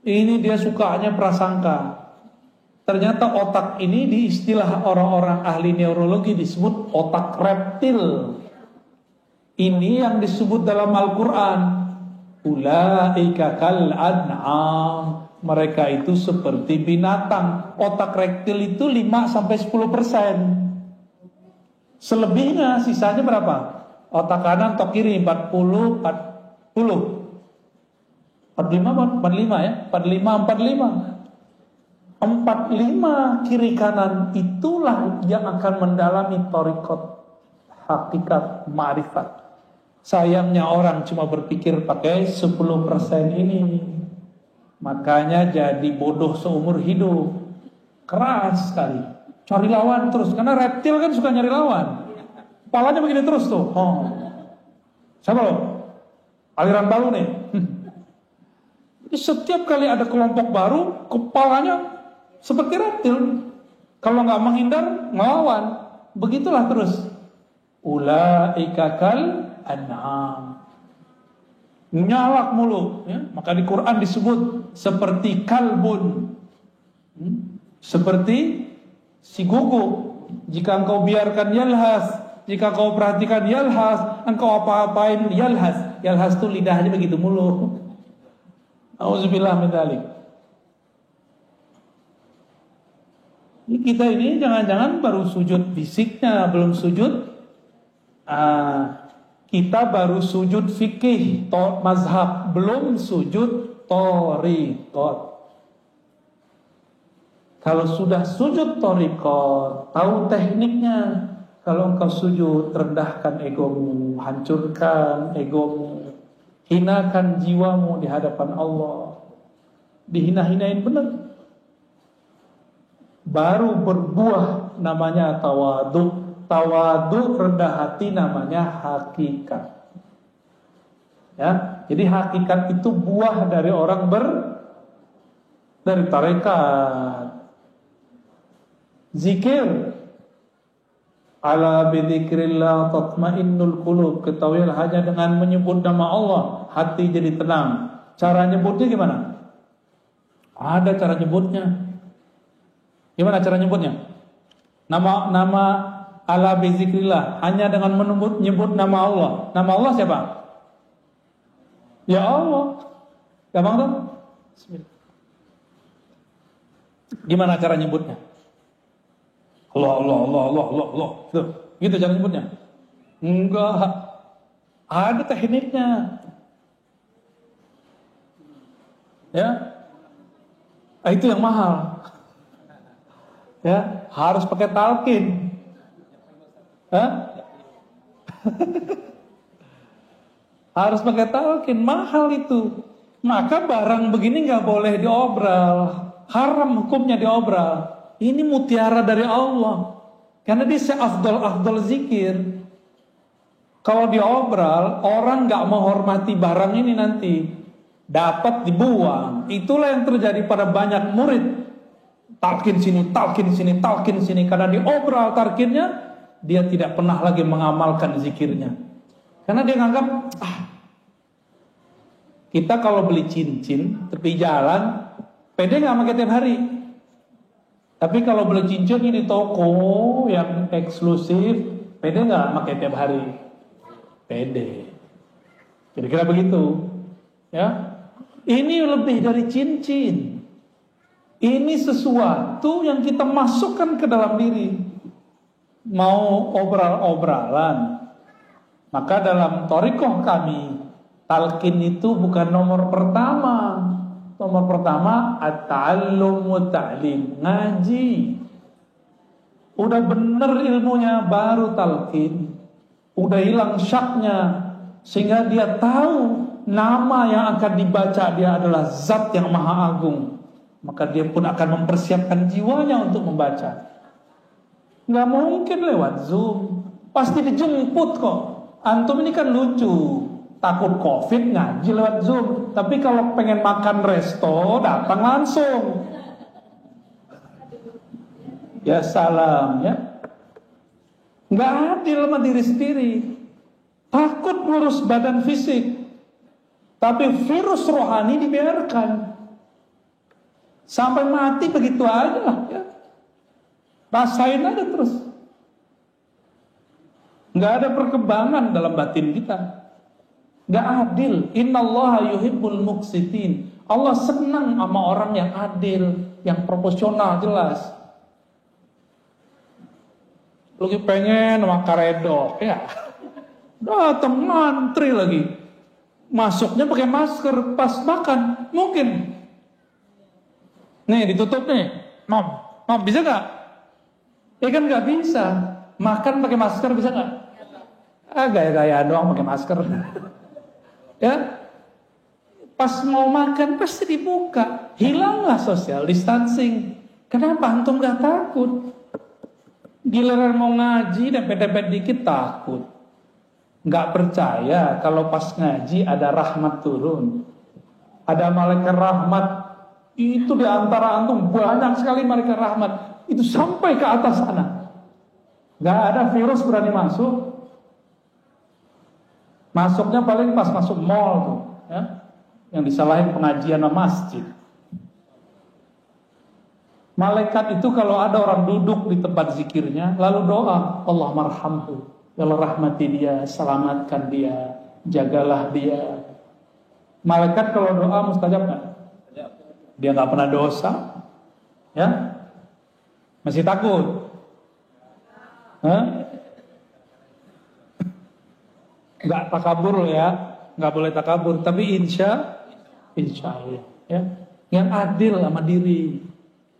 ini dia sukanya prasangka. Ternyata otak ini di istilah orang-orang ahli neurologi disebut otak reptil. Ini yang disebut dalam Al-Quran. Ulaika kal an'am. Mereka itu seperti binatang. Otak reptil itu 5-10%. Selebihnya sisanya berapa? Otak kanan atau kiri 40. 45 ya? 45. 45 kiri kanan itulah yang akan mendalami thariqat, hakikat, ma'rifat. Sayangnya orang cuma berpikir pakai 10% ini. Makanya jadi bodoh seumur hidup. Keras sekali. Cari lawan terus. Karena reptil kan suka nyari lawan. Kepalanya begini terus tuh. Siapa lo? Aliran baru nih. Jadi setiap kali ada kelompok baru, kepalanya seperti reptil. Kalau nggak menghindar, ngelawan. Begitulah terus. Ulaika kal an'am. Nyalak mulu. Ya? Maka di Quran disebut seperti kalbun. Seperti si gugu. Jika engkau biarkan yalhas, jika kau perhatikan yalhas, engkau apa-apain yalhas. Yalhas itu lidahnya begitu mulu. Auzubillah min dzalik. Kita ini jangan-jangan baru sujud fisiknya, belum sujud. Kita baru sujud fikih, mazhab, belum sujud thariqat. Kalau sudah sujud thariqat, tahu tekniknya. Kalau engkau sujud, rendahkan egomu, hancurkan egomu, hinakan jiwamu di hadapan Allah. Dihina-hinain benar. Baru berbuah namanya tawadu. Tawadu rendah hati namanya hakikat. Ya, jadi hakikat itu buah dari orang dari tarekat. Zikir. Ala bidzikrillah tatmainnul qulub. Ketahuilah hanya dengan menyebut nama Allah hati jadi tenang. Cara nyebutnya gimana? Ada cara nyebutnya. Gimana cara nyebutnya? Nama ala bizikrillah hanya dengan menyebut nama Allah. Nama Allah siapa? Ya Allah. Gampang tuh? Bismillah. Gimana cara nyebutnya? Allah. Gitu cara nyebutnya? Enggak. Ada tekniknya. Ya. Itu yang mahal. Ya, harus pakai talqin. Harus pakai talqin, mahal itu. Maka barang begini nggak boleh diobral, haram hukumnya diobral. Ini mutiara dari Allah, karena dia seafdol zikir. Kalau diobral, orang nggak menghormati barang ini nanti. dapat dibuang. Itulah yang terjadi pada banyak murid. Talqin sini, talqin sini, talqin sini. Karena diobral talqinnya, dia tidak pernah lagi mengamalkan zikirnya. Karena dia nganggap, kita kalau beli cincin tepi jalan, pede nggak pakai tiap hari. Tapi kalau beli cincin di toko yang eksklusif, pede nggak pakai tiap hari? Pede. Kira-kira begitu, ya. Ini lebih dari cincin. Ini sesuatu yang kita masukkan ke dalam diri. Mau obral-obralan. Maka dalam thariqah kami, talqin itu bukan nomor pertama. Nomor pertama at-ta'allum wa ta'lim, ngaji. Udah bener ilmunya baru talqin. Udah hilang syaknya, sehingga dia tahu nama yang akan dibaca dia adalah Zat yang Maha Agung. Maka dia pun akan mempersiapkan jiwanya untuk membaca. Nggak mungkin lewat Zoom, pasti dijemput kok. Antum ini kan lucu, takut COVID ngaji lewat Zoom. Tapi kalau pengen makan resto, datang langsung. Ya salam ya. Nggak adil sama diri sendiri. Takut ngurus badan fisik, tapi virus rohani dibiarkan. Sampai mati begitu aja lah ya. Rasain aja terus. Nggak ada perkembangan dalam batin kita. Nggak adil. Innallaha yuhibbul muqsitin. Allah senang sama orang yang adil, yang proporsional, jelas. Lagi pengen sama karedok ya. Datang ngantri lagi. Masuknya pakai masker pas makan. Mungkin. Nih ditutup nih. Nom, bisa gak? Ya kan gak bisa. Makan pakai masker bisa gak? Gaya-gaya doang pakai masker. Ya. Pas mau makan pasti dibuka. Hilanglah social distancing. Kenapa antum gak takut? Giliran mau ngaji dempet-dempet dikit takut. Gak percaya kalau pas ngaji ada rahmat turun. Ada malaikat rahmat. Itu di antara antum banyak sekali malaikat rahmat. Itu sampai ke atas sana. Gak ada virus berani masuk. Masuknya paling pas masuk mall tuh, ya. Yang disalahin pengajian sama masjid. Malaikat itu kalau ada orang duduk di tempat zikirnya, lalu doa, Allah marhamhu, ya Allah rahmati dia, selamatkan dia, jagalah dia. Malaikat kalau doa mustajab nggak? Dia nggak pernah dosa, ya? Masih takut? Nggak takabur ya, nggak boleh takabur. Tapi insya Allah, ya, yang adil sama diri.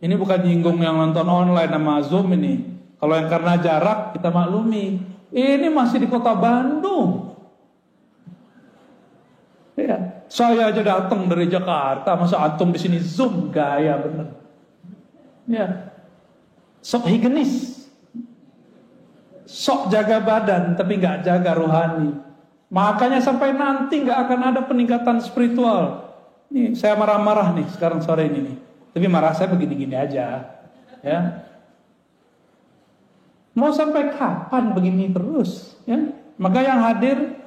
Ini bukan nyinggung yang nonton online sama Zoom ini. Kalau yang karena jarak kita maklumi. Ini masih di kota Bandung. Ya, saya aja datang dari Jakarta, masa antum di sini Zoom, gaya bener. Ya, sok higienis, sok jaga badan, tapi nggak jaga rohani. Makanya sampai nanti nggak akan ada peningkatan spiritual. Nih, saya marah-marah nih sekarang sore ini nih. Tapi marah saya begini-gini aja, ya. Mau sampai kapan begini terus? Ya, maka yang hadir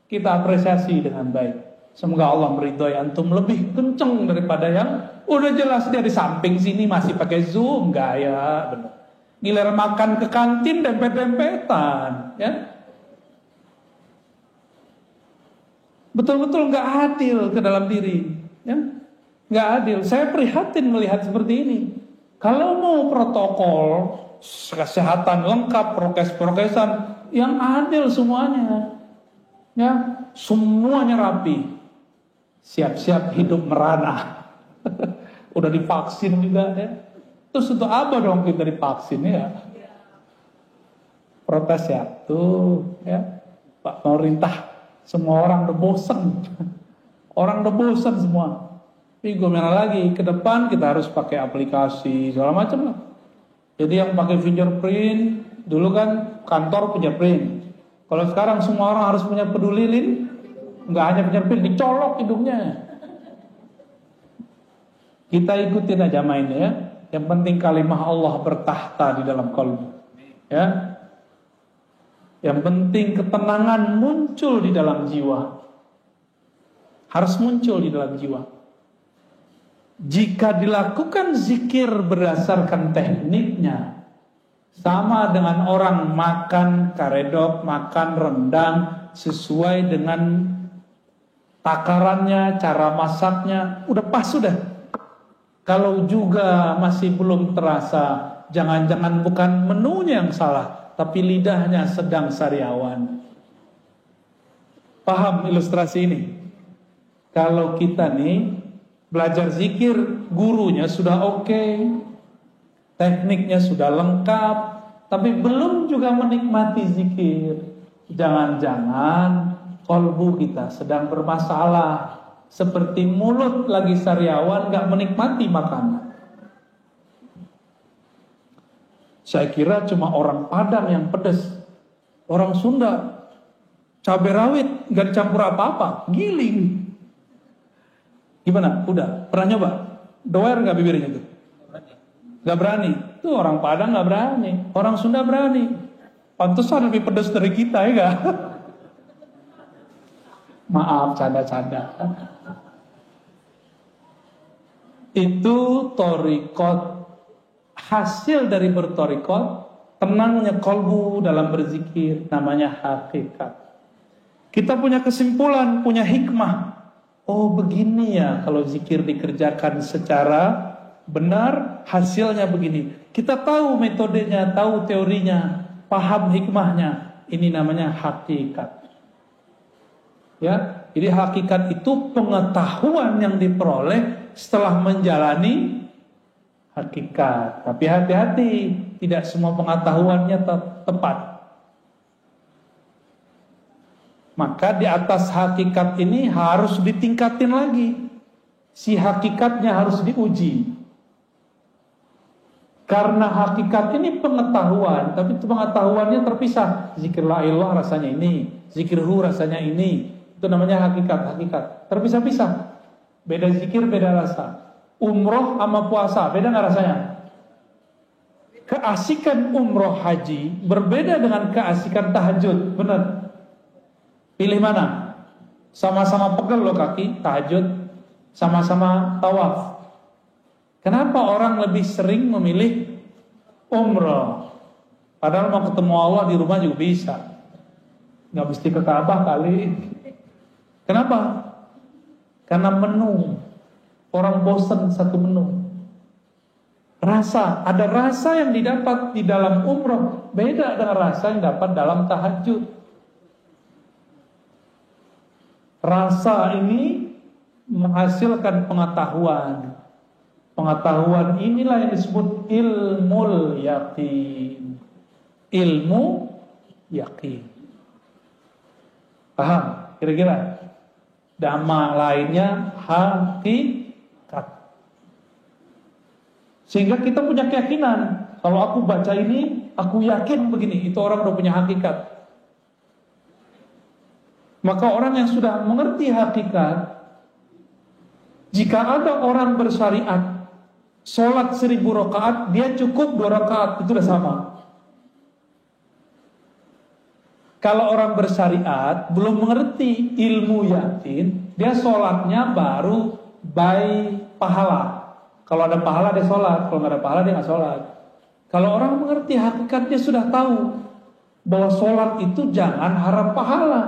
kita apresiasi dengan baik. Semoga Allah meridhoi antum lebih kenceng daripada yang udah jelas dia di samping sini masih pakai Zoom, gaya bener. Giliran makan ke kantin dempet-dempetan, ya. Betul-betul nggak adil ke dalam diri, ya. Nggak adil. Saya prihatin melihat seperti ini. Kalau mau protokol kesehatan lengkap, prokes-prokesan yang adil semuanya, ya, semuanya rapi. Siap-siap hidup merana. Udah divaksin juga ya. Terus untuk apa dong kita divaksin ya? Protes ya, tuh ya. Pak pemerintah, semua orang udah bosan. Orang udah bosan semua. Tapi gimana lagi, ke depan kita harus pakai aplikasi segala macam lah. Jadi yang pakai fingerprint, dulu kan kantor punya print. Kalau sekarang semua orang harus punya peduli link, nggak hanya fingerprint, dicolok hidungnya. Kita ikutin aja mainnya ya. Yang penting kalimah Allah bertahta di dalam kalbu. Ya. Yang penting ketenangan muncul di dalam jiwa. Harus muncul di dalam jiwa. Jika dilakukan zikir berdasarkan tekniknya, sama dengan orang makan karedok, makan rendang, sesuai dengan takarannya, cara masaknya, udah pas sudah. Kalau juga masih belum terasa, jangan-jangan bukan menunya yang salah, tapi lidahnya sedang sariawan. Paham ilustrasi ini? Kalau kita nih belajar zikir, gurunya sudah oke, tekniknya sudah lengkap, tapi belum juga menikmati zikir. Jangan-jangan kalbu kita sedang bermasalah. Seperti mulut lagi sariawan, gak menikmati makanan. Saya kira cuma orang Padang yang pedas. Orang Sunda, cabai rawit gak dicampur apa-apa, giling. Gimana? Udah? Pernah nyoba? Doer gak bibirnya tuh? Gak berani. Tuh orang Padang gak berani. Orang Sunda berani. Pantesan lebih pedas dari kita, ya gak? Maaf, canda-canda. Itu torikot. Hasil dari bertorikot, tenangnya kalbu dalam berzikir, namanya hakikat. Kita punya kesimpulan, punya hikmah. Oh begini ya, kalau zikir dikerjakan secara benar, hasilnya begini. Kita tahu metodenya, tahu teorinya, paham hikmahnya. Ini namanya hakikat. Ya, jadi hakikat itu pengetahuan yang diperoleh setelah menjalani hakikat. Tapi hati-hati, tidak semua pengetahuannya tepat. Maka di atas hakikat ini harus ditingkatin lagi. Si hakikatnya harus diuji. Karena hakikat ini pengetahuan, tapi pengetahuannya terpisah. Zikir la ilallah rasanya ini, zikir hu rasanya ini. Itu namanya hakikat. Terpisah-pisah. Beda zikir, beda rasa. Umroh sama puasa, beda gak rasanya? Keasikan umroh haji berbeda dengan keasikan tahajud. Benar? Pilih mana? Sama-sama pegel loh kaki, tahajud. Sama-sama tawaf. Kenapa orang lebih sering memilih umroh? Padahal mau ketemu Allah di rumah juga bisa. Gak mesti ke Ka'bah kali. Kenapa? Karena menu. Orang bosan satu menu. Rasa. Ada rasa yang didapat di dalam umroh. Beda dengan rasa yang dapat dalam tahajud. Rasa ini menghasilkan pengetahuan. Pengetahuan inilah yang disebut ilmul yakin. Ilmu yakin. Paham? Kira-kira? Nama lainnya hakikat. Sehingga kita punya keyakinan. Kalau aku baca ini, aku yakin begini. Itu orang udah punya hakikat. Maka orang yang sudah mengerti hakikat, jika ada orang bersyariat, sholat 1000 rakaat, dia cukup 2 rakaat, itu udah sama. Kalau orang bersyariat belum mengerti ilmu yakin, dia sholatnya baru by pahala. Kalau ada pahala dia sholat, kalau nggak ada pahala dia nggak sholat. Kalau orang mengerti hakikat, dia sudah tahu bahwa sholat itu jangan harap pahala,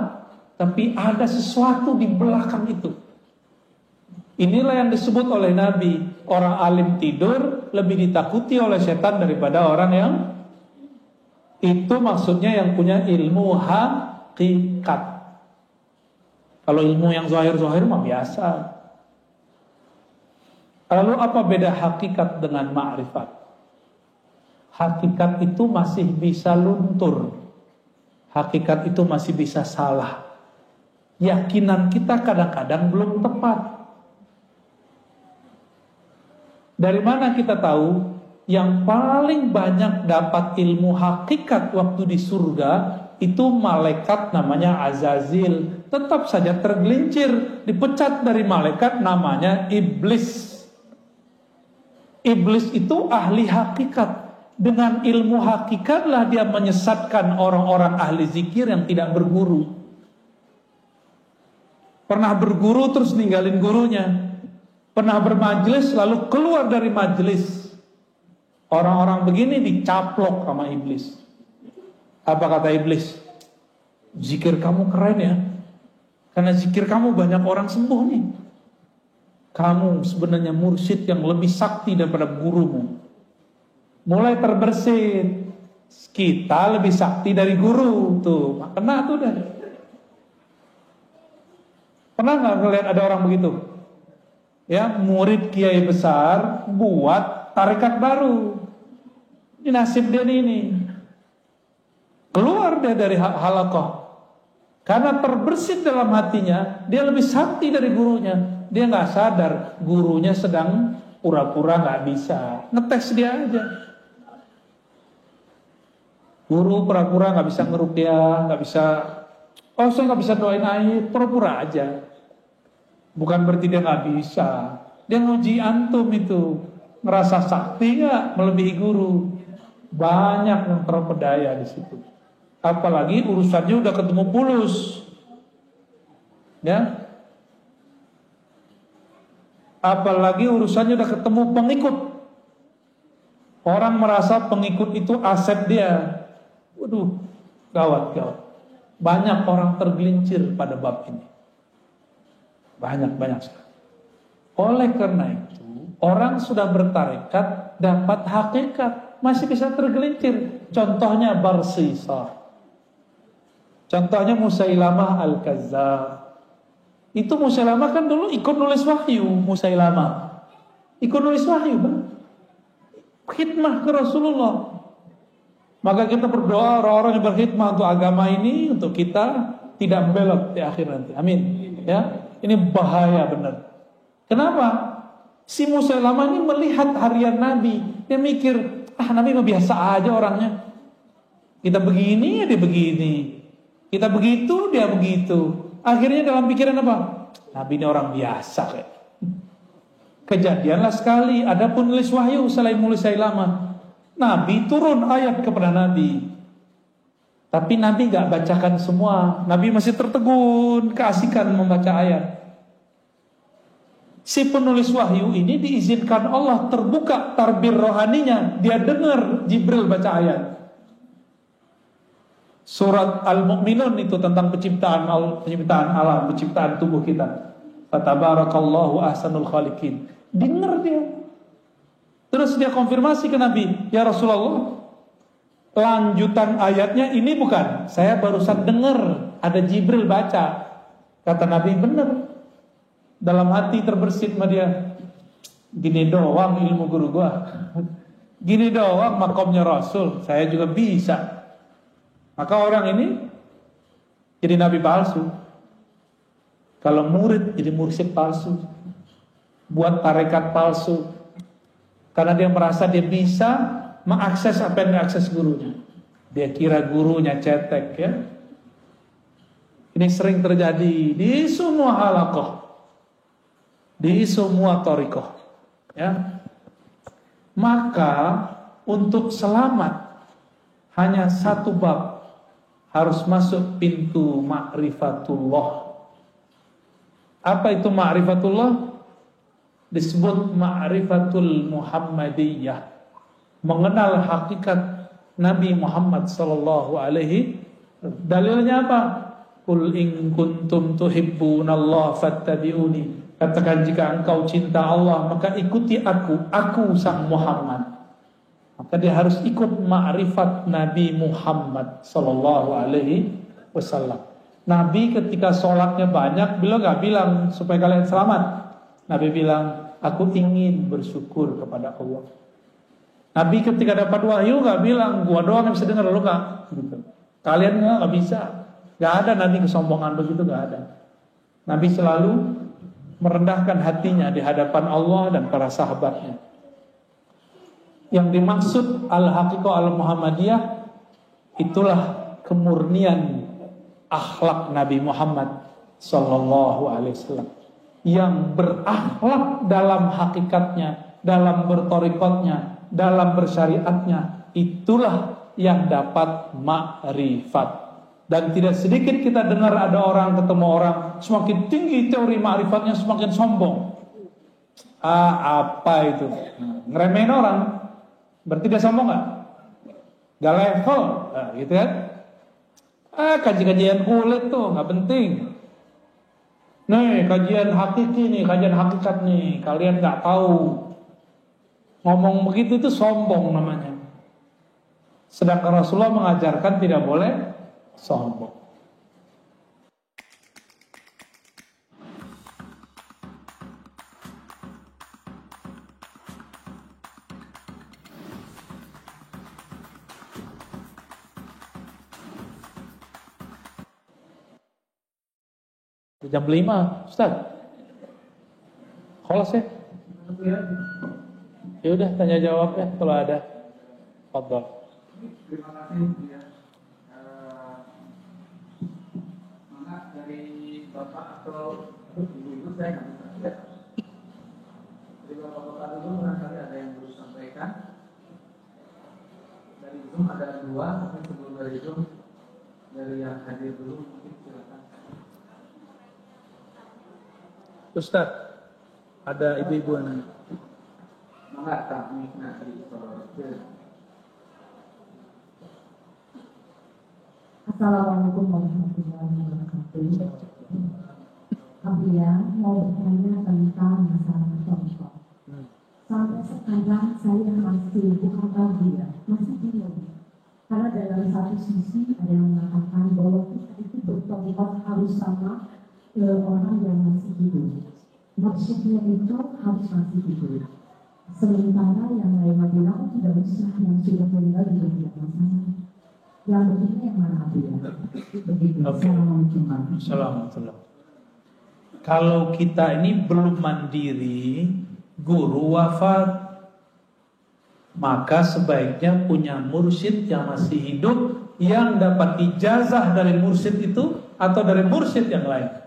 tapi ada sesuatu di belakang itu. Inilah yang disebut oleh Nabi, orang alim tidur lebih ditakuti oleh setan daripada orang yang itu maksudnya yang punya ilmu hakikat. Kalau ilmu yang zahir-zahir mah biasa. Lalu apa beda hakikat dengan ma'rifat? Hakikat itu masih bisa luntur. Hakikat itu masih bisa salah. Yakinan kita kadang-kadang belum tepat. Dari mana kita tahu? Yang paling banyak dapat ilmu hakikat waktu di surga itu malaikat namanya Azazil. Tetap saja tergelincir, dipecat dari malaikat namanya iblis. Iblis itu ahli hakikat. Dengan ilmu hakikatlah dia menyesatkan orang-orang ahli zikir yang tidak berguru. Pernah berguru terus ninggalin gurunya. Pernah bermajelis lalu keluar dari majelis. Orang-orang begini dicaplok sama iblis. Apa kata iblis? Zikir kamu keren ya. Karena zikir kamu banyak orang sembuh nih. Kamu sebenarnya mursyid yang lebih sakti daripada gurumu. Mulai terbersit. Kita lebih sakti dari guru. Tuh, kena tuh dah. Pernah gak ngeliat ada orang begitu? Ya, murid kiai besar buat tarekat baru. Ini nasib dia ini. Keluar dia dari halaqah. Karena terbersit dalam hatinya, dia lebih sakti dari gurunya. Dia gak sadar gurunya sedang pura-pura gak bisa. Ngetes dia aja. Guru pura-pura gak bisa ngeruqyah, gak bisa, oh saya gak bisa doain air, pura-pura aja. Bukan berarti dia gak bisa. Dia nguji antum itu. Ngerasa sakti gak melebihi guru. Banyak yang terpedaya di situ. Apalagi urusannya udah ketemu pulus. Ya. Apalagi urusannya udah ketemu pengikut. Orang merasa pengikut itu aset dia. Waduh, gawat. Banyak orang tergelincir pada bab ini. Banyak sekali. Oleh karena itu, orang sudah bertarekat dapat hakikat, masih bisa tergelincir. Contohnya Barsisa. Contohnya Musailamah Al-Kazzab. Itu Musailamah kan dulu ikut nulis wahyu. Musailamah ikut nulis wahyu, Bang. Khidmah ke Rasulullah. Maka kita berdoa orang-orang yang berkhidmah untuk agama ini, untuk kita tidak belok di akhir nanti. Amin. Ya, ini bahaya benar. Kenapa? Si Musailamah ini melihat harian Nabi. Dia mikir, Nabi mah biasa aja orangnya. Kita begini, dia begini. Kita begitu, dia begitu. Akhirnya dalam pikiran apa? Nabi ini orang biasa kayak. Kejadianlah sekali, ada penulis wahyu selain Musailamah. Nabi turun ayat kepada Nabi. Tapi Nabi gak bacakan semua. Nabi masih tertegun, keasikan membaca ayat. Si penulis wahyu ini diizinkan Allah terbuka tarbir rohaninya. Dia dengar Jibril baca ayat. Surat Al-Mu'minun itu tentang penciptaan alam, penciptaan tubuh kita. Fatabarakallahu ahsanul khaliqin. Dengar dia. Terus dia konfirmasi ke Nabi, ya Rasulullah, lanjutan ayatnya ini bukan. Saya barusan dengar ada Jibril baca. Kata Nabi, benar. Dalam hati terbersit sama dia. Gini doang ilmu guru gua. Gini doang makomnya Rasul. Saya juga bisa. Maka orang ini jadi nabi palsu. Kalau murid jadi mursyid palsu. Buat tarekat palsu. Karena dia merasa dia bisa mengakses apa yang diakses gurunya. Dia kira gurunya cetek ya. Ini sering terjadi di semua halaqah. Di semua thariqah. Ya. Maka untuk selamat hanya satu bab. Harus masuk pintu ma'rifatullah. Apa itu ma'rifatullah? Disebut ma'rifatul Muhammadiyah. Mengenal hakikat Nabi Muhammad sallallahu alaihi. Dalilnya apa? Qul in kuntum tuhibbunallaha fattabi'uni. Katakan jika engkau cinta Allah maka ikuti aku sang Muhammad. Maka dia harus ikut ma'rifat Nabi Muhammad sallallahu alaihi wasallam. Nabi ketika sholatnya banyak, beliau gak bilang supaya kalian selamat. Nabi bilang, aku ingin bersyukur kepada Allah. Nabi ketika dapat wahyu gak bilang, gua doang yang bisa dengar, lu gak gitu. Kalian gak bisa. Gak ada Nabi kesombongan begitu, gak ada. Nabi selalu merendahkan hatinya di hadapan Allah dan para sahabatnya. Yang dimaksud al-haqiqah al-Muhammadiyah itulah kemurnian akhlak Nabi Muhammad sallallahu alaihi wasallam yang berakhlak dalam hakikatnya dalam bertorikotnya, dalam bersyariatnya, itulah yang dapat makrifat. Dan tidak sedikit kita dengar ada orang ketemu orang semakin tinggi teori makrifatnya semakin sombong. Apa itu? Ngeremehin orang, berarti dia sombong nggak? Gak level, gitu kan? Kajian kulit tuh nggak penting. Nih kajian hakiki nih, kajian hakikat nih, kalian nggak tahu. Ngomong begitu itu sombong namanya. Sedangkan Rasulullah mengajarkan tidak boleh sombong. Jam 5, Ustaz. Kholas ya? Ya udah tanya jawab ya kalau ada. Fadhol. Terima kasih ya. Mana dari Bapak atau Ibu-ibu saya nggak bisa lihat. Dari Bapak-bapak dulu barangkali ada yang perlu sampaikan. Dari Zoom ada 2, tapi sebelum dari Zoom dari yang hadir dulu mungkin silakan. Ustaz, ada ibu-ibu yang nanya. Maka tak nikmati Assalamualaikum warahmatullahi wabarakatuh. Abia mau bertanya tentang masalah contoh. Sampai sekarang saya masih bukan abia, masih bingung. Karena dalam satu sisi ada yang mengatakan bahwa kita itu bertobat harus sama orang yang masih hidup. Maksudnya itu harus masih hidup. Sementara yang lain bilang tidak usah, yang sudah meninggal juga tidak masalah. Yang begini yang mana ya? Begitu. Okay. Assalamualaikum. Kalau kita ini belum mandiri, guru wafat, maka sebaiknya punya mursyid yang masih hidup, yang dapat ijazah dari mursyid itu atau dari mursyid yang lain.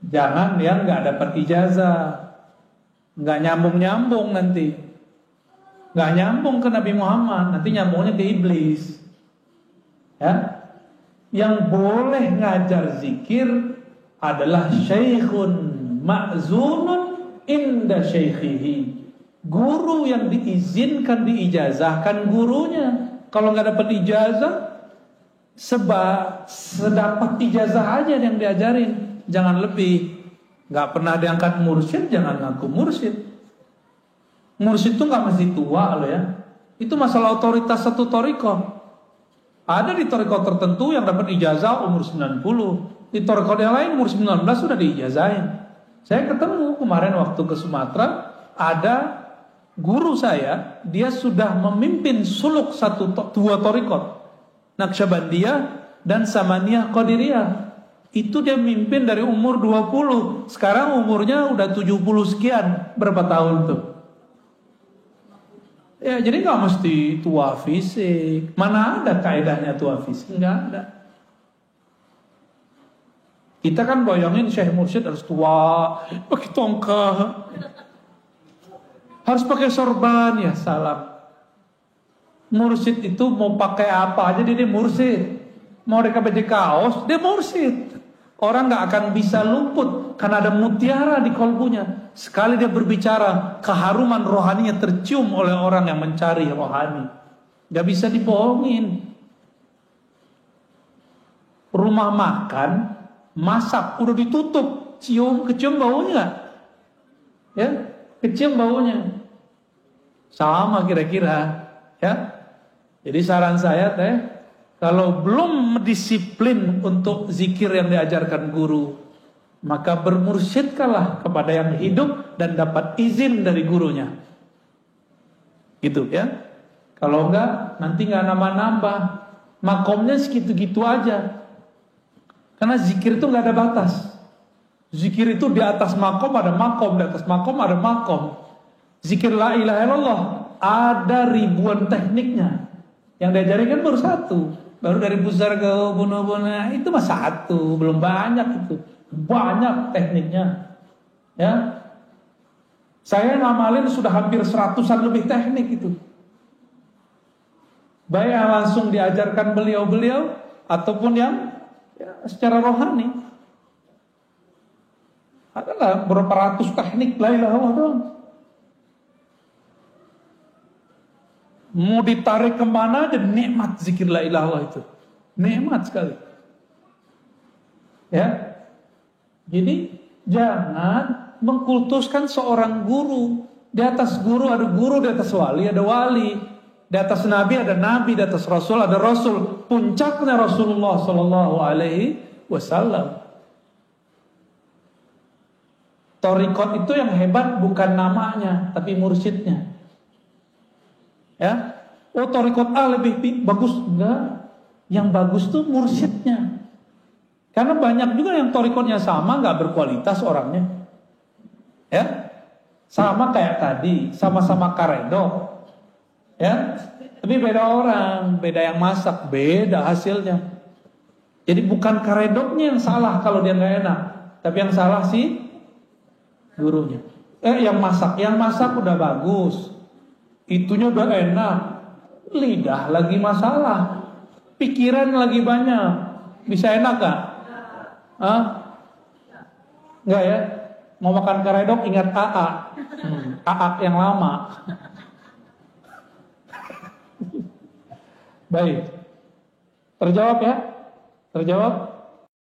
Jangan yang nggak dapat ijazah, nggak nyambung nanti, nggak nyambung ke Nabi Muhammad, nanti nyambungnya ke iblis. Ya, yang boleh ngajar zikir adalah syekhun ma'zunun inda syekhihi, guru yang diizinkan diijazahkan gurunya. Kalau nggak dapat ijazah, sedapat ijazah aja yang diajarin, jangan lebih. Nggak pernah diangkat mursyid, jangan ngaku mursyid. Mursyid itu nggak mesti tua loh ya. Itu masalah otoritas satu thariqah. Ada di thariqah tertentu yang dapat ijazah umur 90, di thariqah yang lain umur 19 sudah diijazahin. Saya ketemu kemarin waktu ke Sumatera, ada guru saya, dia sudah memimpin suluk dua thariqah, Naqsyabandiyah dan Samaniyah Qadiriyah. Itu dia mimpin dari umur 20, sekarang umurnya udah 70 sekian, berapa tahun tuh? Ya, jadi nggak mesti tua fisik. Mana ada kaidahnya tua fisik? Nggak ada. Kita kan bayangin Syekh Mursyid harus tua, pakai tongkat, harus pakai sorban, ya salam. Mursyid itu mau pakai apa aja dia mursyid. Mau mereka pakai kaos, dia mursyid. Orang nggak akan bisa luput karena ada mutiara di kolbunya. Sekali dia berbicara, keharuman rohaninya tercium oleh orang yang mencari rohani. Gak bisa dibohongin. Rumah makan, masak, udah ditutup, kecium baunya gak? Ya, kecium baunya. Sama kira-kira, ya. Jadi saran saya kalau belum disiplin untuk zikir yang diajarkan guru, maka bermursyidkanlah kepada yang hidup dan dapat izin dari gurunya. Gitu ya. Kalau enggak, nanti enggak nambah-nambah. Makomnya segitu-gitu aja. Karena zikir itu enggak ada batas. Zikir itu di atas makom ada makom, di atas makom ada makom. Zikir la ilaha illallah ada ribuan tekniknya. Yang diajarin kan baru satu. Baru dari besar ke bunuh-bunuh itu mah satu, belum banyak itu. Banyak tekniknya. Ya. Saya ngamalin sudah hampir 100-an lebih teknik itu. Baik yang langsung diajarkan beliau-beliau ataupun yang secara rohani. Adalah berapa ratus teknik la ilaha illallah doang. Mau ditarik kemana aja nikmat zikir la ilaha illallah itu. Nikmat sekali. Ya. Jadi jangan mengkultuskan seorang guru. Di atas guru ada guru, di atas wali ada wali, di atas nabi ada nabi, di atas rasul ada rasul. Puncaknya Rasulullah Sallallahu Alaihi Wasallam. Thariqat itu yang hebat bukan namanya, tapi mursyidnya. Ya, oh thariqat A lebih bagus, enggak. Yang bagus tuh mursyidnya. Karena banyak juga yang thariqatnya sama, nggak berkualitas orangnya. Ya, sama kayak tadi, sama-sama karedok. Ya, tapi beda orang, beda yang masak, beda hasilnya. Jadi bukan karedoknya yang salah kalau dia nggak enak, tapi yang salah sih gurunya. Yang masak udah bagus, itunya udah enak, lidah lagi masalah, pikiran lagi banyak, bisa enak gak? Enggak ya? Mau makan karedok ingat AA, AA yang lama. Baik, terjawab ya? Terjawab?